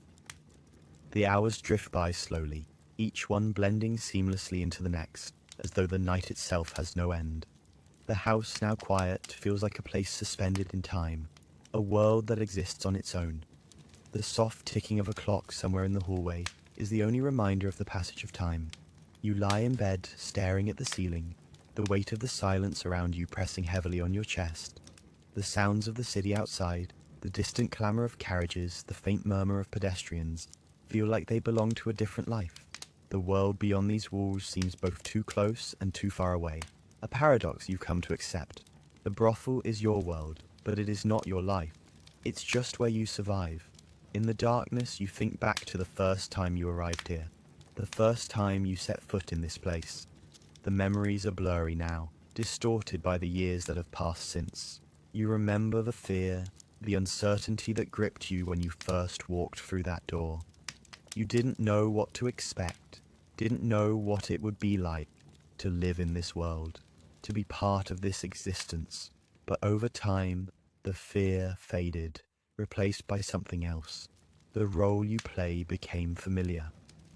The hours drift by slowly, each one blending seamlessly into the next, as though the night itself has no end. The house, now quiet, feels like a place suspended in time, a world that exists on its own. The soft ticking of a clock somewhere in the hallway is the only reminder of the passage of time. You lie in bed, staring at the ceiling, the weight of the silence around you pressing heavily on your chest. The sounds of the city outside, the distant clamour of carriages, the faint murmur of pedestrians, feel like they belong to a different life. The world beyond these walls seems both too close and too far away, a paradox you've come to accept. The brothel is your world, but it is not your life. It's just where you survive. In the darkness, you think back to the first time you arrived here, the first time you set foot in this place. The memories are blurry now, distorted by the years that have passed since. You remember the fear, the uncertainty that gripped you when you first walked through that door. You didn't know what to expect, didn't know what it would be like to live in this world, to be part of this existence. But over time, the fear faded, replaced by something else. The role you play became familiar.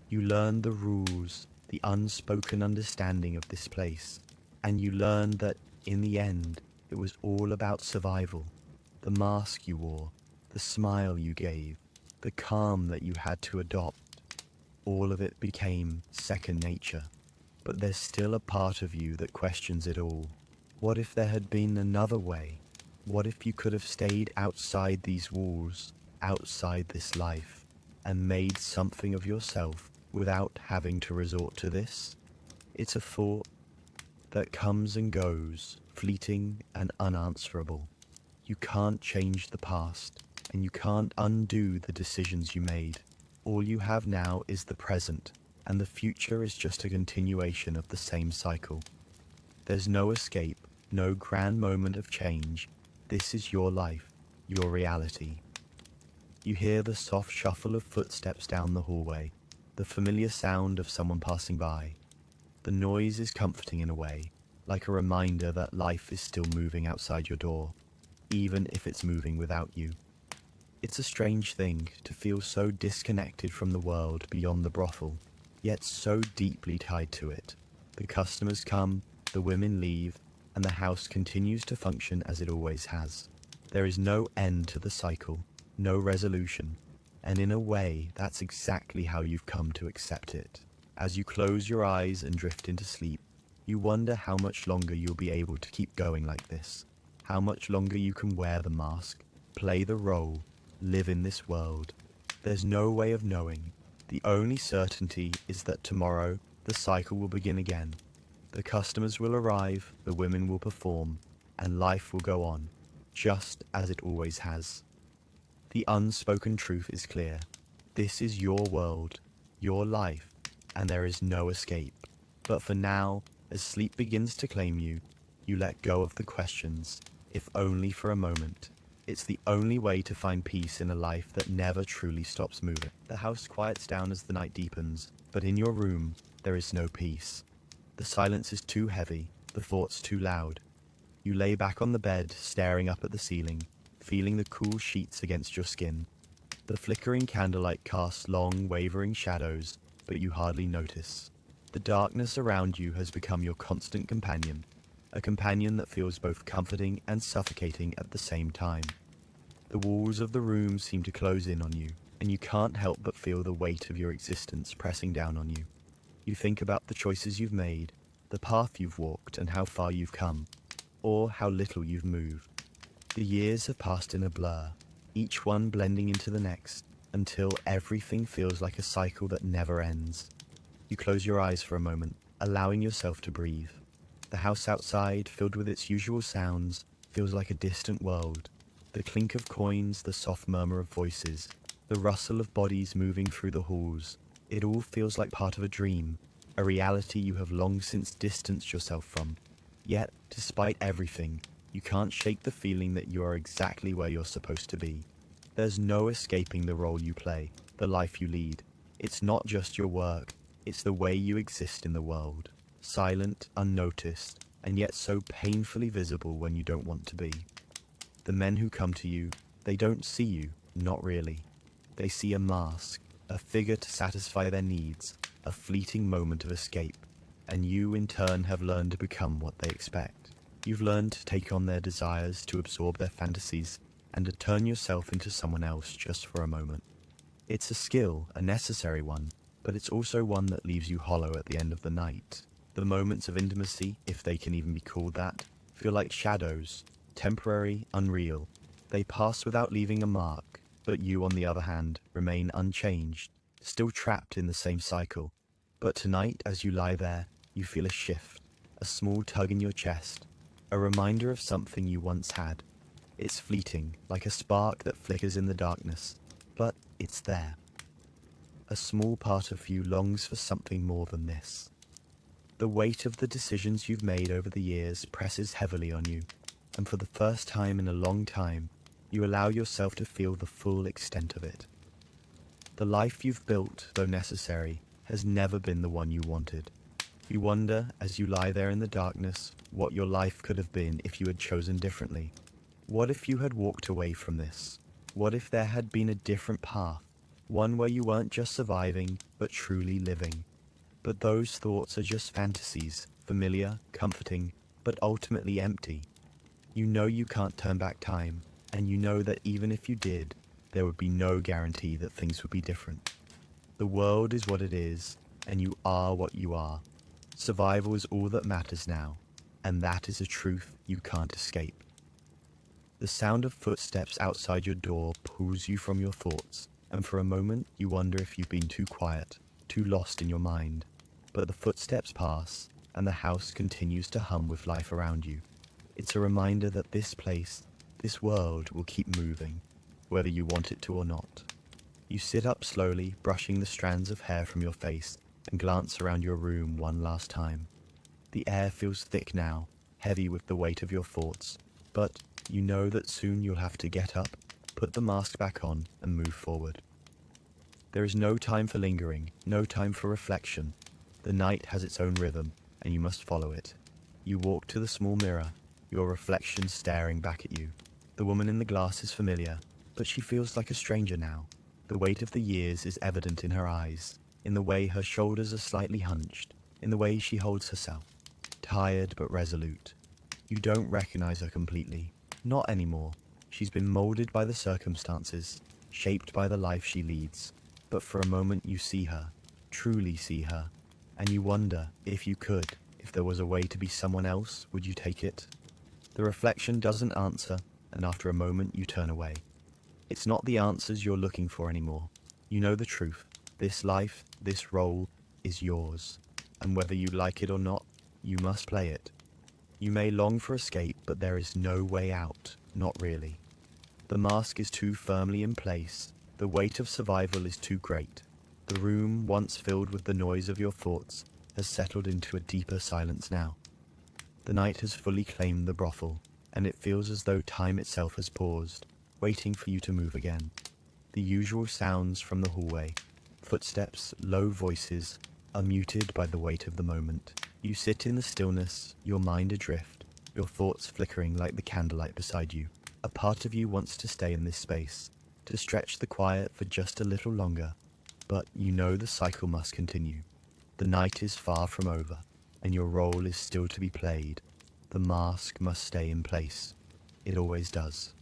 You learned the rules, the unspoken understanding of this place, and you learned that, in the end, it was all about survival. The mask you wore, the smile you gave, the calm that you had to adopt, all of it became second nature. But there's still a part of you that questions it all. What if there had been another way? What if you could have stayed outside these walls, outside this life, and made something of yourself without having to resort to this? It's a thought that comes and goes, fleeting and unanswerable. You can't change the past, and you can't undo the decisions you made. All you have now is the present, and the future is just a continuation of the same cycle. There's no escape, no grand moment of change. This is your life, your reality. You hear the soft shuffle of footsteps down the hallway, the familiar sound of someone passing by. The noise is comforting in a way, like a reminder that life is still moving outside your door, even if it's moving without you. It's a strange thing to feel so disconnected from the world beyond the brothel, yet so deeply tied to it. The customers come, the women leave, and the house continues to function as it always has. There is no end to the cycle, no resolution. And in a way, that's exactly how you've come to accept it. As you close your eyes and drift into sleep, you wonder how much longer you'll be able to keep going like this. How much longer you can wear the mask, play the role, live in this world. There's no way of knowing. The only certainty is that tomorrow, the cycle will begin again. The customers will arrive, the women will perform, and life will go on, just as it always has. The unspoken truth is clear. This is your world, your life, and there is no escape. But for now, as sleep begins to claim you, you let go of the questions, if only for a moment. It's the only way to find peace in a life that never truly stops moving. The house quiets down as the night deepens, but in your room, there is no peace. The silence is too heavy, the thoughts too loud. You lay back on the bed, staring up at the ceiling, feeling the cool sheets against your skin. The flickering candlelight casts long, wavering shadows, but you hardly notice. The darkness around you has become your constant companion, a companion that feels both comforting and suffocating at the same time. The walls of the room seem to close in on you, and you can't help but feel the weight of your existence pressing down on you. You think about the choices you've made, the path you've walked, and how far you've come, or how little you've moved. The years have passed in a blur, each one blending into the next, until everything feels like a cycle that never ends. You close your eyes for a moment, allowing yourself to breathe. The house outside, filled with its usual sounds, feels like a distant world. The clink of coins, the soft murmur of voices, the rustle of bodies moving through the halls. It all feels like part of a dream, a reality you have long since distanced yourself from. Yet, despite everything, you can't shake the feeling that you are exactly where you're supposed to be. There's no escaping the role you play, the life you lead. It's not just your work, it's the way you exist in the world. Silent, unnoticed, and yet so painfully visible when you don't want to be. The men who come to you, they don't see you, not really. They see a mask, a figure to satisfy their needs, a fleeting moment of escape, and you in turn have learned to become what they expect. You've learned to take on their desires, to absorb their fantasies, and to turn yourself into someone else just for a moment. It's a skill, a necessary one, but it's also one that leaves you hollow at the end of the night. The moments of intimacy, if they can even be called that, feel like shadows, temporary, unreal. They pass without leaving a mark, but you, on the other hand, remain unchanged, still trapped in the same cycle. But tonight, as you lie there, you feel a shift, a small tug in your chest, a reminder of something you once had. It's fleeting, like a spark that flickers in the darkness, but it's there. A small part of you longs for something more than this. The weight of the decisions you've made over the years presses heavily on you, and for the first time in a long time, you allow yourself to feel the full extent of it. The life you've built, though necessary, has never been the one you wanted. You wonder, as you lie there in the darkness, what your life could have been if you had chosen differently. What if you had walked away from this? What if there had been a different path, one where you weren't just surviving, but truly living? But those thoughts are just fantasies, familiar, comforting, but ultimately empty. You know you can't turn back time, and you know that even if you did, there would be no guarantee that things would be different. The world is what it is, and you are what you are. Survival is all that matters now, and that is a truth you can't escape. The sound of footsteps outside your door pulls you from your thoughts, and for a moment you wonder if you've been too quiet, too lost in your mind. But the footsteps pass, and the house continues to hum with life around you. It's a reminder that this place, this world, will keep moving, whether you want it to or not. You sit up slowly, brushing the strands of hair from your face, and glance around your room one last time. The air feels thick now, heavy with the weight of your thoughts, but you know that soon you'll have to get up, put the mask back on, and move forward. There is no time for lingering, no time for reflection. The night has its own rhythm, and you must follow it. You walk to the small mirror, your reflection staring back at you. The woman in the glass is familiar, but she feels like a stranger now. The weight of the years is evident in her eyes, in the way her shoulders are slightly hunched, in the way she holds herself, tired but resolute. You don't recognize her completely. Not anymore. She's been molded by the circumstances, shaped by the life she leads. But for a moment you see her, truly see her, and you wonder if you could, if there was a way to be someone else, would you take it? The reflection doesn't answer, and after a moment you turn away. It's not the answers you're looking for anymore. You know the truth. This life, this role, is yours, and whether you like it or not, you must play it. You may long for escape, but there is no way out, not really. The mask is too firmly in place, the weight of survival is too great. The room, once filled with the noise of your thoughts, has settled into a deeper silence now. The night has fully claimed the brothel, and it feels as though time itself has paused, waiting for you to move again. The usual sounds from the hallway, footsteps, low voices, are muted by the weight of the moment. You sit in the stillness, your mind adrift, your thoughts flickering like the candlelight beside you. A part of you wants to stay in this space, to stretch the quiet for just a little longer, but you know the cycle must continue. The night is far from over, and your role is still to be played. The mask must stay in place. It always does.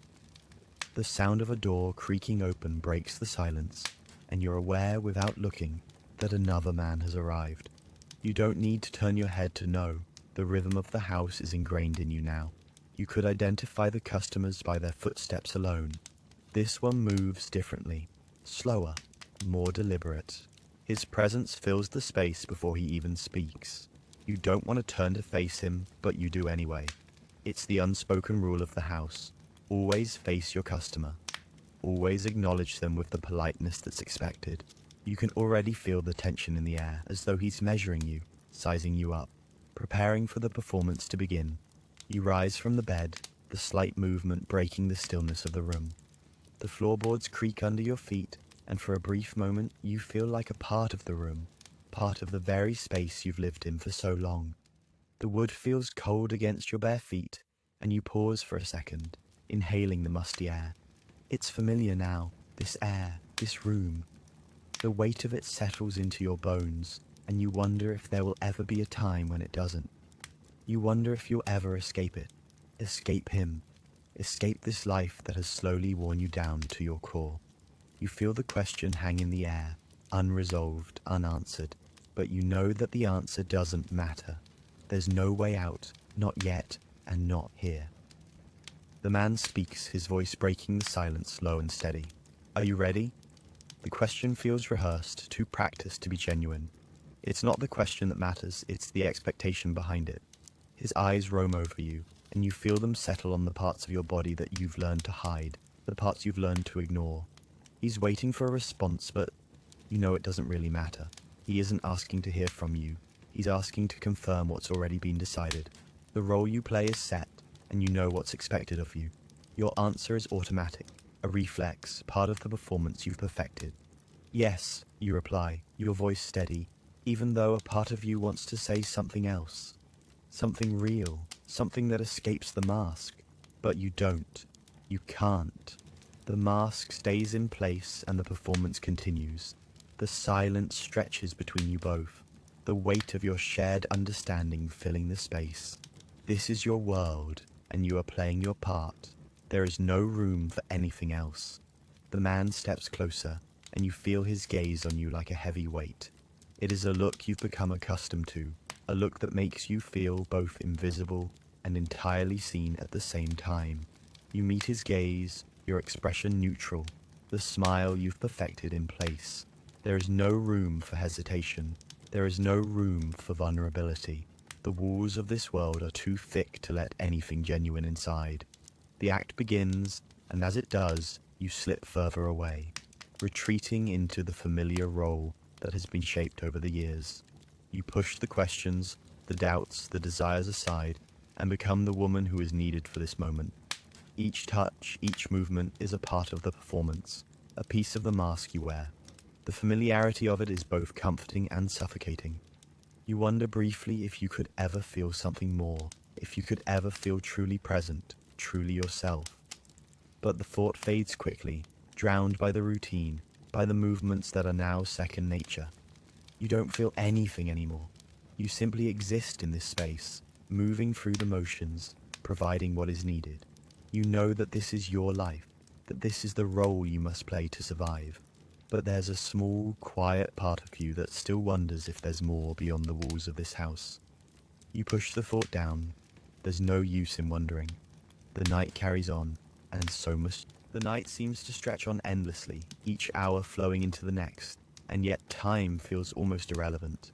The sound of a door creaking open breaks the silence, and you're aware without looking that another man has arrived. You don't need to turn your head to know. The rhythm of the house is ingrained in you now. You could identify the customers by their footsteps alone. This one moves differently, slower, more deliberate. His presence fills the space before he even speaks. You don't want to turn to face him, but you do anyway. It's the unspoken rule of the house. Always face your customer. Always acknowledge them with the politeness that's expected. You can already feel the tension in the air, as though he's measuring you, sizing you up, preparing for the performance to begin. You rise from the bed, the slight movement breaking the stillness of the room. The floorboards creak under your feet, and for a brief moment you feel like a part of the room, part of the very space you've lived in for so long. The wood feels cold against your bare feet, and you pause for a second, inhaling the musty air. It's familiar now, this air, this room. The weight of it settles into your bones, and you wonder if there will ever be a time when it doesn't. You wonder if you'll ever escape it. Escape him. Escape this life that has slowly worn you down to your core. You feel the question hang in the air, unresolved, unanswered, but you know that the answer doesn't matter. There's no way out, not yet, and not here. The man speaks, his voice breaking the silence, low and steady. Are you ready? The question feels rehearsed, too practiced to be genuine. It's not the question that matters, it's the expectation behind it. His eyes roam over you, and you feel them settle on the parts of your body that you've learned to hide, the parts you've learned to ignore. He's waiting for a response, but you know it doesn't really matter. He isn't asking to hear from you. He's asking to confirm what's already been decided. The role you play is set, and you know what's expected of you. Your answer is automatic, a reflex, part of the performance you've perfected. Yes, you reply, your voice steady, even though a part of you wants to say something else. Something real, something that escapes the mask. But you don't. You can't. The mask stays in place and the performance continues. The silence stretches between you both, the weight of your shared understanding filling the space. This is your world, and you are playing your part. There is no room for anything else. The man steps closer, and you feel his gaze on you like a heavy weight. It is a look you've become accustomed to, a look that makes you feel both invisible and entirely seen at the same time. You meet his gaze, your expression neutral, the smile you've perfected in place. There is no room for hesitation. There is no room for vulnerability. The walls of this world are too thick to let anything genuine inside. The act begins, and as it does, you slip further away, retreating into the familiar role that has been shaped over the years. You push the questions, the doubts, the desires aside, and become the woman who is needed for this moment. Each touch, each movement is a part of the performance, a piece of the mask you wear. The familiarity of it is both comforting and suffocating. You wonder briefly if you could ever feel something more, if you could ever feel truly present, truly yourself. But the thought fades quickly, drowned by the routine, by the movements that are now second nature. You don't feel anything anymore. You simply exist in this space, moving through the motions, providing what is needed. You know that this is your life. that this is the role you must play to survive. But there's a small, quiet part of you that still wonders if there's more beyond the walls of this house. You push the thought down. There's no use in wondering. The night carries on, and so must. The night seems to stretch on endlessly, each hour flowing into the next, and yet time feels almost irrelevant.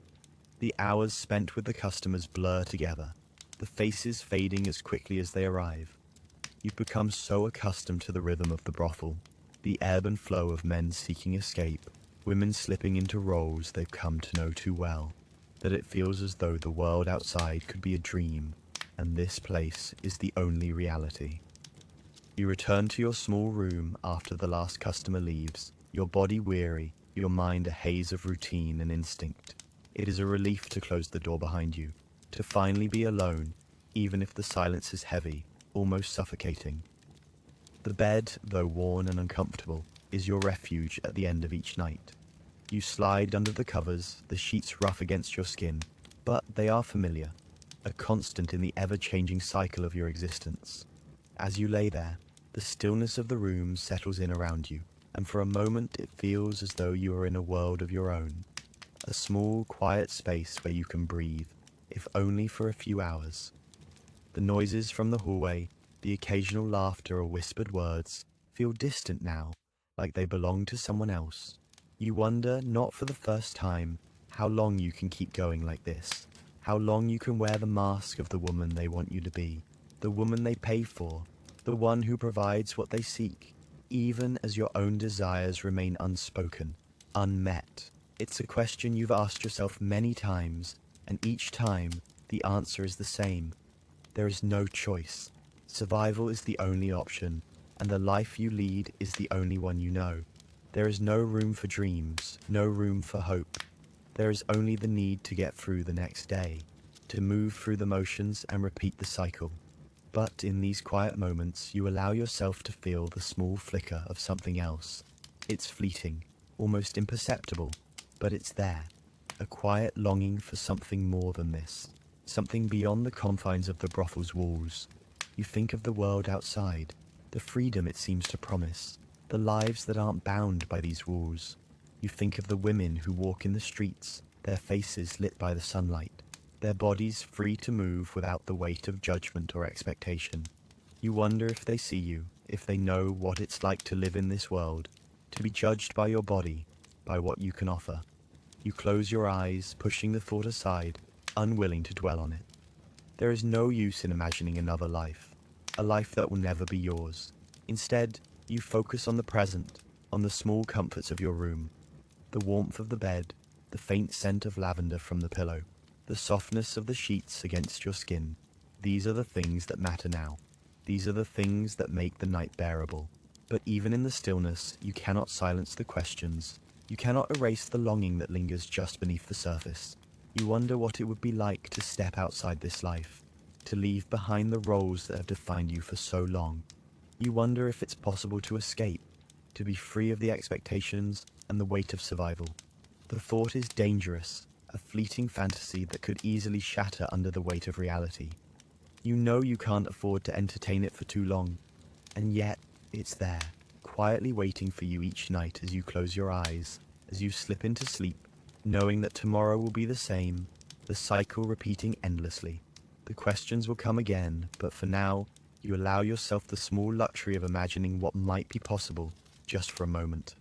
The hours spent with the customers blur together, the faces fading as quickly as they arrive. You've become so accustomed to the rhythm of the brothel, the ebb and flow of men seeking escape, women slipping into roles they've come to know too well, that it feels as though the world outside could be a dream, and this place is the only reality. You return to your small room after the last customer leaves, your body weary, your mind a haze of routine and instinct. It is a relief to close the door behind you, to finally be alone, even if the silence is heavy, almost suffocating. The bed, though worn and uncomfortable, is your refuge at the end of each night. You slide under the covers, the sheets rough against your skin, but they are familiar, a constant in the ever-changing cycle of your existence. As you lay there, the stillness of the room settles in around you, and for a moment it feels as though you are in a world of your own. A small, quiet space where you can breathe, if only for a few hours. The noises from the hallway, the occasional laughter or whispered words, feel distant now, like they belong to someone else. You wonder, not for the first time, how long you can keep going like this, how long you can wear the mask of the woman they want you to be, the woman they pay for, the one who provides what they seek, even as your own desires remain unspoken, unmet. It's a question you've asked yourself many times, and each time the answer is the same. There is no choice. Survival is the only option, and the life you lead is the only one you know. There is no room for dreams, no room for hope. There is only the need to get through the next day, to move through the motions and repeat the cycle. But in these quiet moments, you allow yourself to feel the small flicker of something else. It's fleeting, almost imperceptible, but it's there. A quiet longing for something more than this, something beyond the confines of the brothel's walls. You think of the world outside, the freedom it seems to promise, the lives that aren't bound by these walls. You think of the women who walk in the streets, their faces lit by the sunlight, their bodies free to move without the weight of judgment or expectation. You wonder if they see you, if they know what it's like to live in this world, to be judged by your body, by what you can offer. You close your eyes, pushing the thought aside, unwilling to dwell on it. There is no use in imagining another life, a life that will never be yours. Instead, you focus on the present, on the small comforts of your room, the warmth of the bed, the faint scent of lavender from the pillow, the softness of the sheets against your skin. These are the things that matter now. These are the things that make the night bearable. But even in the stillness, you cannot silence the questions. You cannot erase the longing that lingers just beneath the surface. You wonder what it would be like to step outside this life, to leave behind the roles that have defined you for so long. You wonder if it's possible to escape, to be free of the expectations and the weight of survival. The thought is dangerous, a fleeting fantasy that could easily shatter under the weight of reality. You know you can't afford to entertain it for too long, and yet it's there, quietly waiting for you each night as you close your eyes, as you slip into sleep, knowing that tomorrow will be the same, the cycle repeating endlessly. The questions will come again, but for now, you allow yourself the small luxury of imagining what might be possible, just for a moment.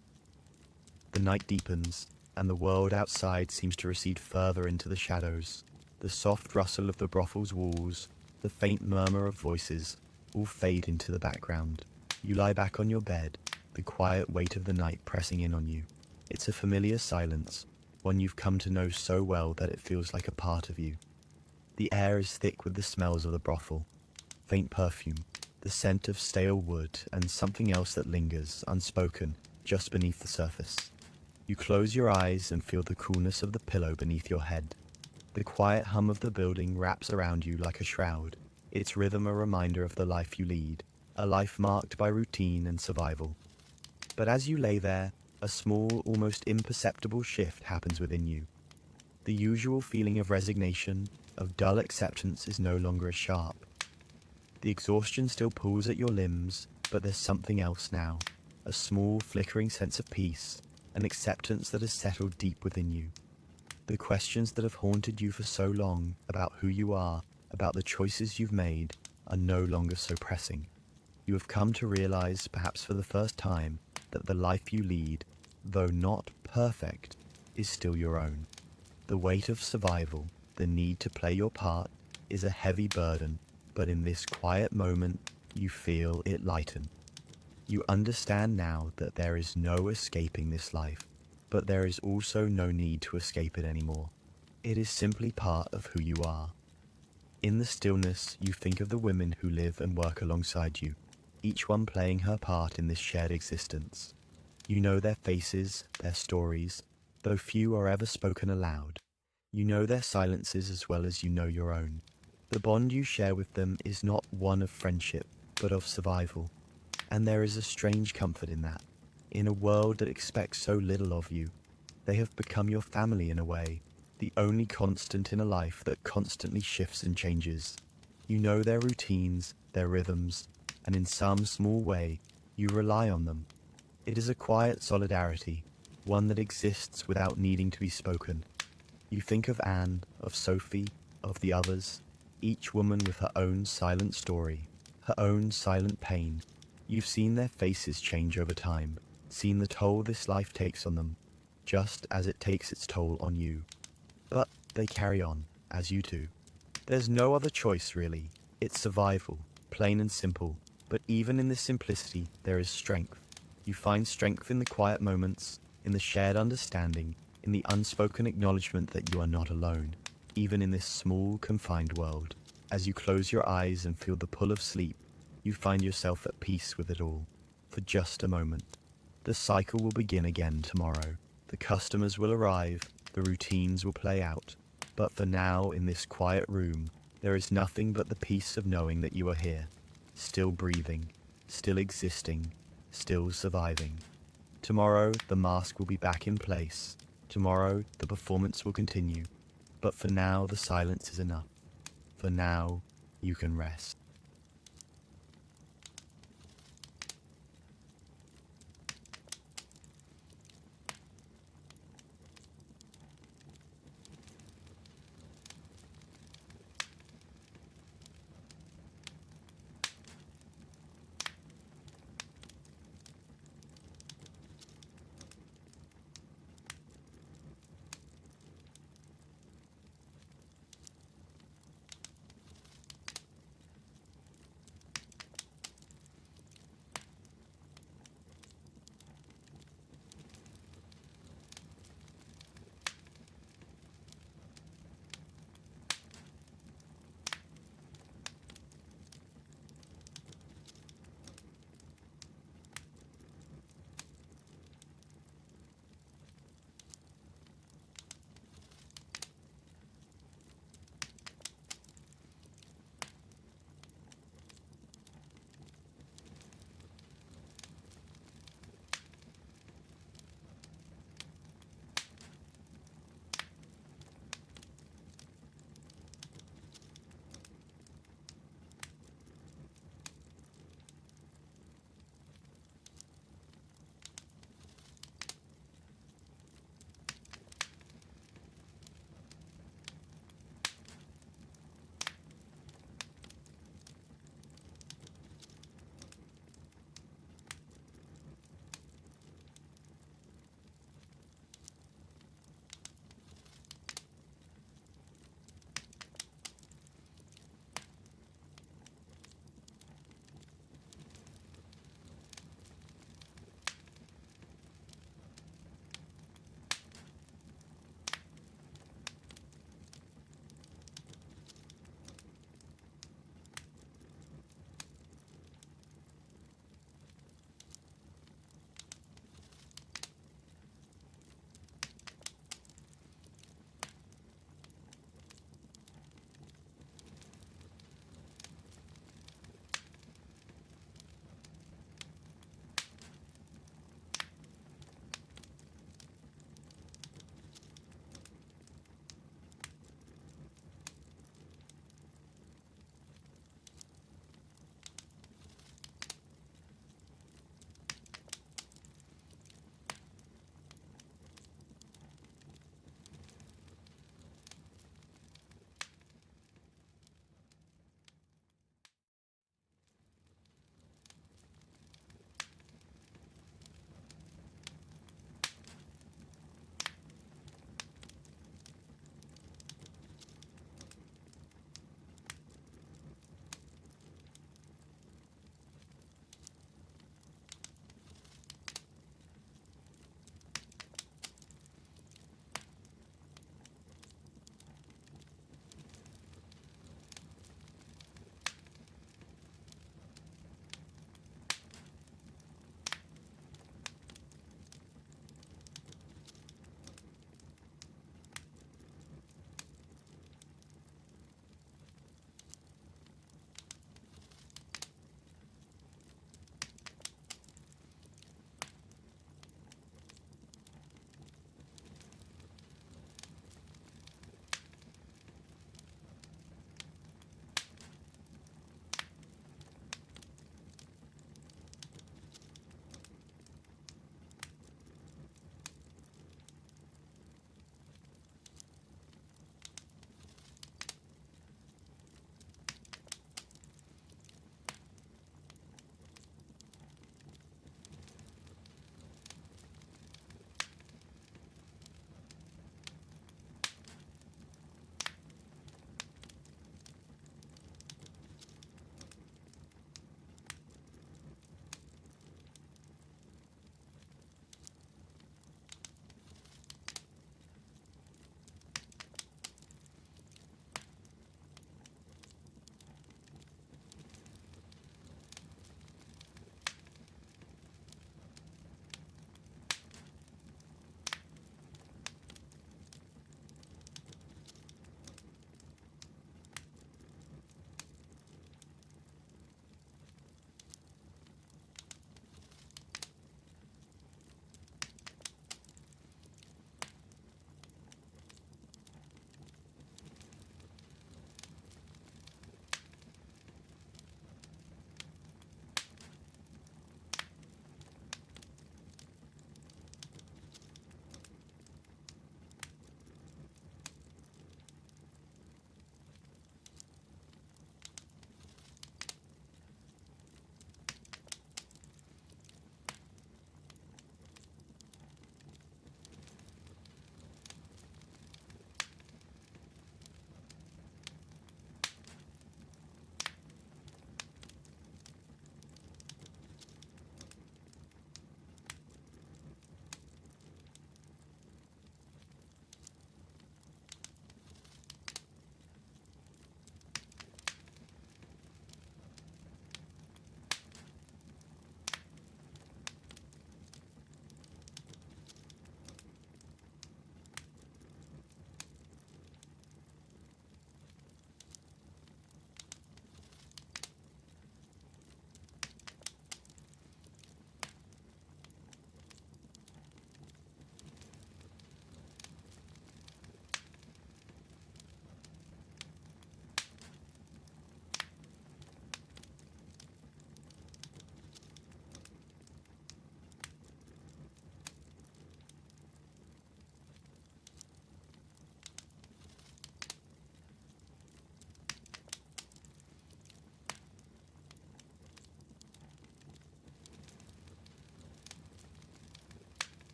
The night deepens, and the world outside seems to recede further into the shadows. The soft rustle of the brothel's walls, the faint murmur of voices, all fade into the background. You lie back on your bed, the quiet weight of the night pressing in on you. It's a familiar silence, one you've come to know so well that it feels like a part of you. The air is thick with the smells of the brothel, faint perfume, the scent of stale wood, and something else that lingers, unspoken, just beneath the surface. You close your eyes and feel the coolness of the pillow beneath your head. The quiet hum of the building wraps around you like a shroud, its rhythm a reminder of the life you lead, a life marked by routine and survival. But as you lay there, a small, almost imperceptible shift happens within you. The usual feeling of resignation, of dull acceptance is no longer as sharp. The exhaustion still pulls at your limbs, But there's something else now, a small flickering sense of peace, an acceptance that has settled deep within you. The questions that have haunted you for so long about who you are, about the choices you've made, are no longer so pressing. You have come to realize, perhaps for the first time, that the life you lead, though not perfect, is still your own. The weight of survival, the need to play your part, is a heavy burden, but in this quiet moment, you feel it lighten. You understand now that there is no escaping this life, but there is also no need to escape it anymore. It is simply part of who you are. In the stillness, you think of the women who live and work alongside you, each one playing her part in this shared existence. You know their faces, their stories, though few are ever spoken aloud. You know their silences as well as you know your own. The bond you share with them is not one of friendship, but of survival. And there is a strange comfort in that. In a world that expects so little of you, they have become your family in a way, the only constant in a life that constantly shifts and changes. You know their routines, their rhythms, and in some small way, you rely on them. It is a quiet solidarity, one that exists without needing to be spoken. You think of Anne, of Sophie, of the others, each woman with her own silent story, her own silent pain. You've seen their faces change over time, seen the toll this life takes on them, just as it takes its toll on you. But they carry on, as you do. There's no other choice, really. It's survival, plain and simple. But even in this simplicity, there is strength. You find strength in the quiet moments, in the shared understanding, in the unspoken acknowledgement that you are not alone, even in this small, confined world. As you close your eyes and feel the pull of sleep, you find yourself at peace with it all, for just a moment. The cycle will begin again tomorrow. The customers will arrive, the routines will play out. But for now, in this quiet room, there is nothing but the peace of knowing that you are here, still breathing, still existing, still surviving. Tomorrow, the mask will be back in place. Tomorrow, the performance will continue. But for now, the silence is enough. For now, you can rest.